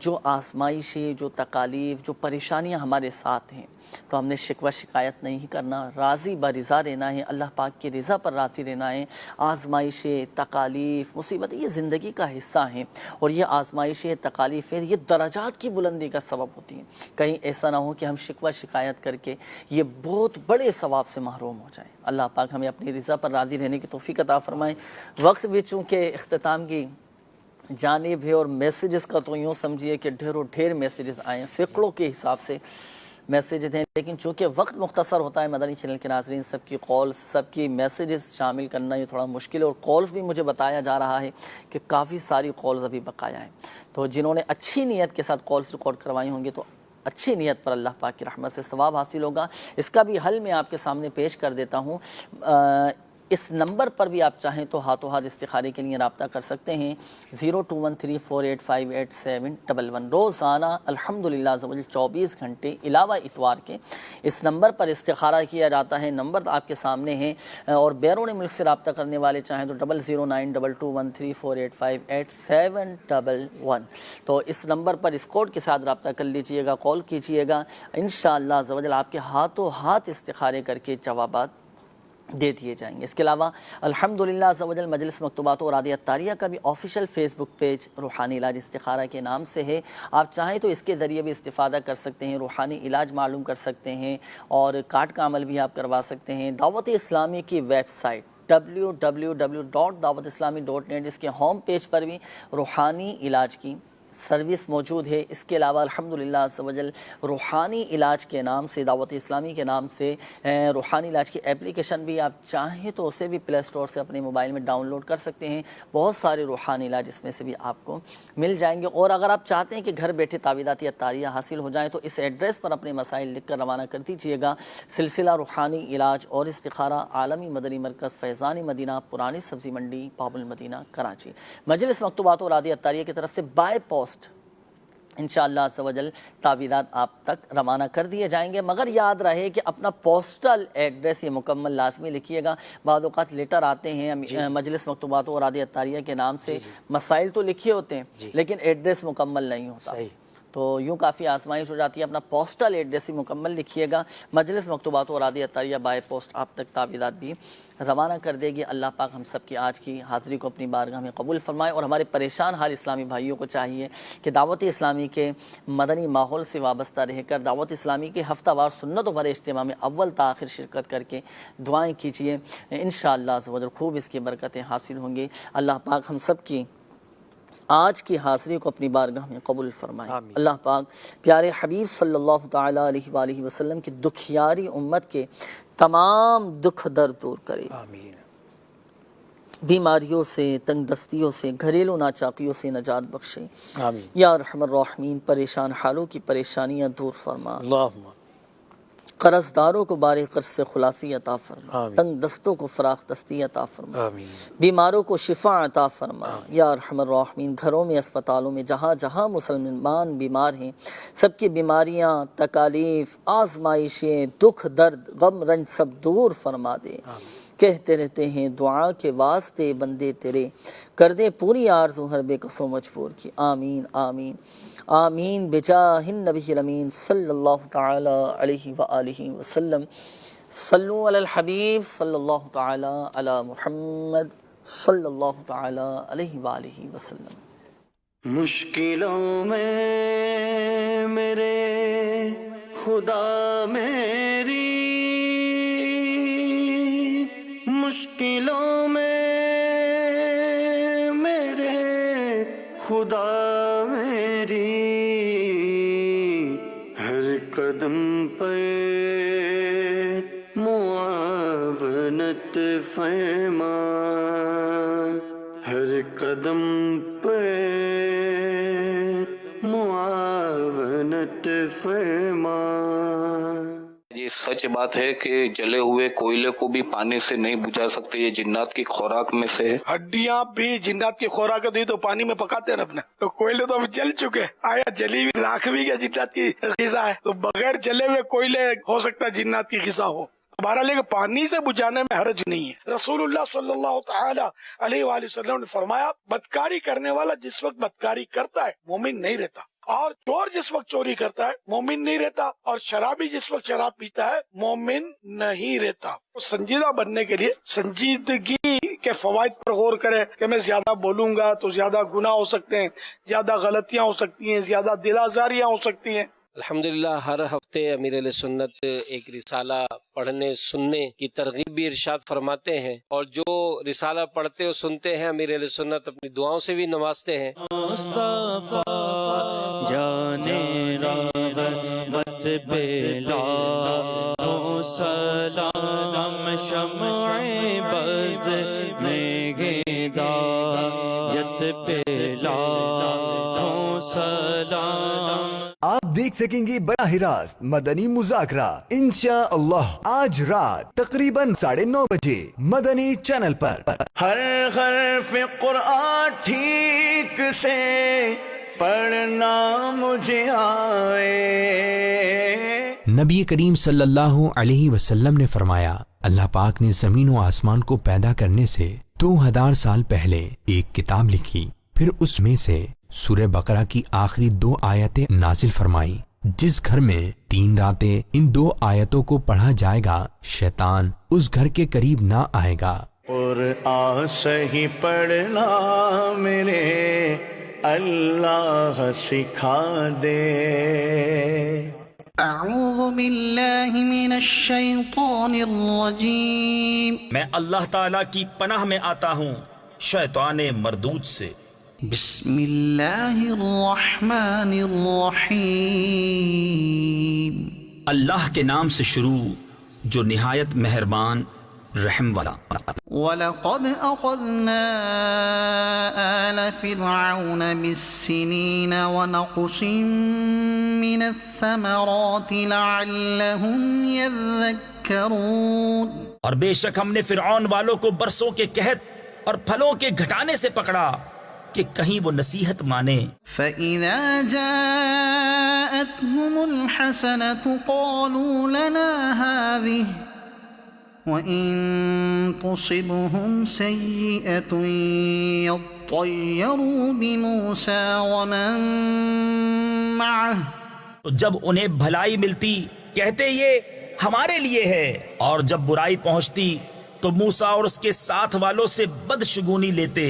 جو آزمائشیں، جو تکالیف، جو پریشانیاں ہمارے ساتھ ہیں تو ہم نے شکوہ شکایت نہیں کرنا، راضی برضا رہنا ہے، اللہ پاک کی رضا پر راضی رہنا ہے. آزمائشیں، تکالیف، مصیبتیں یہ زندگی کا حصہ ہیں اور یہ آزمائشیں، تکالیفیں یہ درجات کی بلندی کا سبب ہوتی ہیں. کہیں ایسا نہ ہو کہ ہم شکوہ شکایت کر کے یہ بہت بڑے ثواب سے محروم ہو جائیں. اللہ پاک ہمیں اپنی رضا پر راضی رہنے کی توفیق عطا فرمائیں. وقت بھی چونکہ اختتام کی جانب ہے اور میسیجز کا تو یوں سمجھیے کہ ڈھیروں ڈھیر میسیجز آئے ہیں، سینکڑوں کے حساب سے میسیجز ہیں، لیکن چونکہ وقت مختصر ہوتا ہے مدنی چینل کے ناظرین، سب کی کالز، سب کی میسیجز شامل کرنا یہ تھوڑا مشکل ہے. اور کالز بھی مجھے بتایا جا رہا ہے کہ کافی ساری کالز ابھی بقایا ہیں. تو جنہوں نے اچھی نیت کے ساتھ کالز ریکارڈ کروائی ہوں گی تو اچھی نیت پر اللہ پاک کی رحمت سے ثواب حاصل ہوگا. اس کا بھی حل میں آپ کے سامنے پیش کر دیتا ہوں. اس نمبر پر بھی آپ چاہیں تو ہاتھوں ہاتھ استخارے کے لیے رابطہ کر سکتے ہیں 0213485811. روزانہ الحمدللہ عز و جل 24 گھنٹے علاوہ اتوار کے اس نمبر پر استخارہ کیا جاتا ہے. نمبر آپ کے سامنے ہیں. اور بیرون ملک سے رابطہ کرنے والے چاہیں تو 0092213488711. تو اس نمبر پر اس کوڈ کے ساتھ رابطہ کر لیجئے گا، کال کیجئے گا، انشاءاللہ عز و جل آپ کے ہاتھوں ہاتھ استخارے کر کے جوابات دے دیے جائیں گے. اس کے علاوہ الحمدللہ عز و جل مجلس مکتوبات و اوراد عطاریہ کا بھی آفیشیل فیس بک پیج روحانی علاج استخارہ کے نام سے ہے. آپ چاہیں تو اس کے ذریعے بھی استفادہ کر سکتے ہیں، روحانی علاج معلوم کر سکتے ہیں اور کارڈ کا عمل بھی آپ کروا سکتے ہیں. دعوت اسلامی کی ویب سائٹ www.dawatislami.net اس کے ہوم پیج پر بھی روحانی علاج کی سروس موجود ہے. اس کے علاوہ الحمدللہ عز و جل روحانی علاج کے نام سے، دعوت اسلامی کے نام سے روحانی علاج کی اپلیکیشن بھی آپ چاہیں تو اسے بھی پلے سٹور سے اپنے موبائل میں ڈاؤن لوڈ کر سکتے ہیں. بہت سارے روحانی علاج اس میں سے بھی آپ کو مل جائیں گے. اور اگر آپ چاہتے ہیں کہ گھر بیٹھے تعویذات عطاریہ حاصل ہو جائیں تو اس ایڈریس پر اپنے مسائل لکھ کر روانہ کر دیجیے گا. سلسلہ روحانی علاج اور استخارہ، عالمی مدنی مرکز فیضان مدینہ، پرانی سبزی منڈی، باب المدینہ، کراچی. مجلس مکتوبات و اوراد عطاریہ کی طرف سے بائی پوسٹ انشاءاللہ عز و جل تعویذات آپ تک روانہ کر دیے جائیں گے. مگر یاد رہے کہ اپنا پوسٹل ایڈریس یہ مکمل لازمی لکھیے گا. بعض اوقات لیٹر آتے ہیں مجلس مکتوبات و اوراد عطاریہ کے نام سے، مسائل تو لکھے ہوتے ہیں لیکن ایڈریس مکمل نہیں ہوتا. تو یوں کافی آزمائش ہو جاتی ہے. اپنا پوسٹل ایڈریس ہی مکمل لکھیے گا. مجلس مکتوبات و اوراد عطاریہ بائی پوسٹ آپ تک تعویذات بھی روانہ کر دے گی. اللہ پاک ہم سب کی آج کی حاضری کو اپنی بارگاہ میں قبول فرمائے. اور ہمارے پریشان حال اسلامی بھائیوں کو چاہیے کہ دعوت اسلامی کے مدنی ماحول سے وابستہ رہ کر دعوت اسلامی کے ہفتہ وار سنتوں بھرے اجتماع میں اول تا آخر شرکت کر کے دعائیں کیجیے. انشاءاللہ عز و جل خوب اس کی برکتیں حاصل ہوں گی. اللہ پاک ہم سب کی آج کی حاضری کو اپنی بارگاہ میں قبول فرمائے۔ اللہ پاک پیارے حبیب صلی اللہ تعالیٰ علیہ وآلہ وسلم کی دکھیاری امت کے تمام دکھ درد دور کرے، بیماریوں سے، تنگ دستیوں سے، گھریلو ناچاقیوں سے نجات بخشے۔ یا ارحم الراحمین، پریشان حالوں کی پریشانیاں دور فرما، قرض داروں کو بارے قرض سے خلاصی عطا فرما، تنگ دستوں کو فراخ دستی عطا فرما، بیماروں کو شفا عطا فرما۔ یا ارحم الراحمین، گھروں میں، اسپتالوں میں، جہاں جہاں مسلمان بیمار ہیں، سب کی بیماریاں، تکالیف، آزمائشیں، دکھ درد، غم رنج سب دور فرما دے۔ کہتے رہتے ہیں دعا کے واسطے بندے تیرے، کر دے پوری آرزو ہر بے کسو مجبور کی۔ آمین آمین آمین بجاہ النبی الامین صلی اللہ تعالی علیہ وآلہ وسلم۔ صلو علی الحبیب صلی اللہ تعالی علی محمد صلی اللہ تعالی علیہ وآلہ وسلم۔ مشکلوں میں میرے خدا میری، مشکلوں میں میرے خدا میری، ہر قدم پہ معاونت فرما، ہر قدم پہ معاونت فرما۔ یہ سچ بات ہے کہ جلے ہوئے کوئلے کو بھی پانی سے نہیں بجھا سکتے، یہ جنات کی خوراک میں سے ہے۔ ہڈیاں بھی جنات کی خوراک دی تو پانی میں پکاتے ہیں اپنا، تو کوئلے تو اب جل چکے، آیا جلی ہوئی راکھ بھی کیا جنات کی غذا ہے؟ تو بغیر جلے ہوئے کوئلے ہو سکتا ہے جنات کی غذا ہو۔ بہرحال لیکن پانی سے بجھانے میں حرج نہیں ہے۔ رسول اللہ صلی اللہ تعالی علیہ وآلہ وسلم نے فرمایا بدکاری کرنے والا جس وقت بدکاری کرتا ہے مومن نہیں رہتا، اور چور جس وقت چوری کرتا ہے مومن نہیں رہتا، اور شرابی جس وقت شراب پیتا ہے مومن نہیں رہتا۔ سنجیدہ بننے کے لیے سنجیدگی کے فوائد پر غور کرے کہ میں زیادہ بولوں گا تو زیادہ گناہ ہو سکتے ہیں، زیادہ غلطیاں ہو سکتی ہیں، زیادہ دل آزاریاں ہو سکتی ہیں۔ الحمدللہ ہر ہفتے امیر علیہ سنت ایک رسالہ پڑھنے سننے کی ترغیب بھی ارشاد فرماتے ہیں، اور جو رسالہ پڑھتے اور سنتے ہیں امیر علیہ سنت اپنی دعاؤں سے بھی نوازتے ہیں۔ مصطفیٰ جانے رحمت بلا تو سلام، شمع بز میں ہدایت بلا تو سلام۔ آپ دیکھ سکیں گے براہ راست مدنی مذاکرہ انشاءاللہ آج رات تقریباً 9:30 بجے مدنی چینل پر۔ ہر حرف قرآن ٹھیک سے پڑھنا مجھے آئے۔ نبی کریم صلی اللہ علیہ وسلم نے فرمایا اللہ پاک نے زمین و آسمان کو پیدا کرنے سے 2000 سال پہلے ایک کتاب لکھی، پھر اس میں سے سورہ بقرہ کی آخری 2 آیتیں نازل فرمائی۔ جس گھر میں 3 راتیں ان 2 آیتوں کو پڑھا جائے گا شیطان اس گھر کے قریب نہ آئے گا۔ قرآن صحیح پڑھنا میرے اللہ سکھا دے۔ اعوذ باللہ من الشیطان الرجیم، میں اللہ تعالیٰ کی پناہ میں آتا ہوں شیطان مردود سے۔ بسم اللہ الرحمن الرحیم، اللہ کے نام سے شروع جو نہایت مہربان رحم والا۔ وَلَقَدْ أَخَذْنَا آلَ فِرْعَوْنَ بِالسِّنِينَ وَنَقْصٍ مِّنَ الثَّمَرَاتِ لَعَلَّهُمْ يَذَّكَّرُونَ، اور بے شک ہم نے فرعون والوں کو برسوں کے قحط اور پھلوں کے گھٹانے سے پکڑا کہ کہیں وہ نصیحت مانے۔ فَإِذَا جَاءَتْهُمُ الْحَسَنَةُ قَالُوا لَنَا هَٰذِهِ وَإِن تُصِبْهُمْ سَيِّئَةٌ يَطَّيَّرُوا بِمُوسَىٰ وَمَن مَّعَهُ، تو جب انہیں بھلائی ملتی کہتے یہ ہمارے لیے ہے، اور جب برائی پہنچتی تو موسیٰ اور اس کے ساتھ والوں سے بدشگونی لیتے۔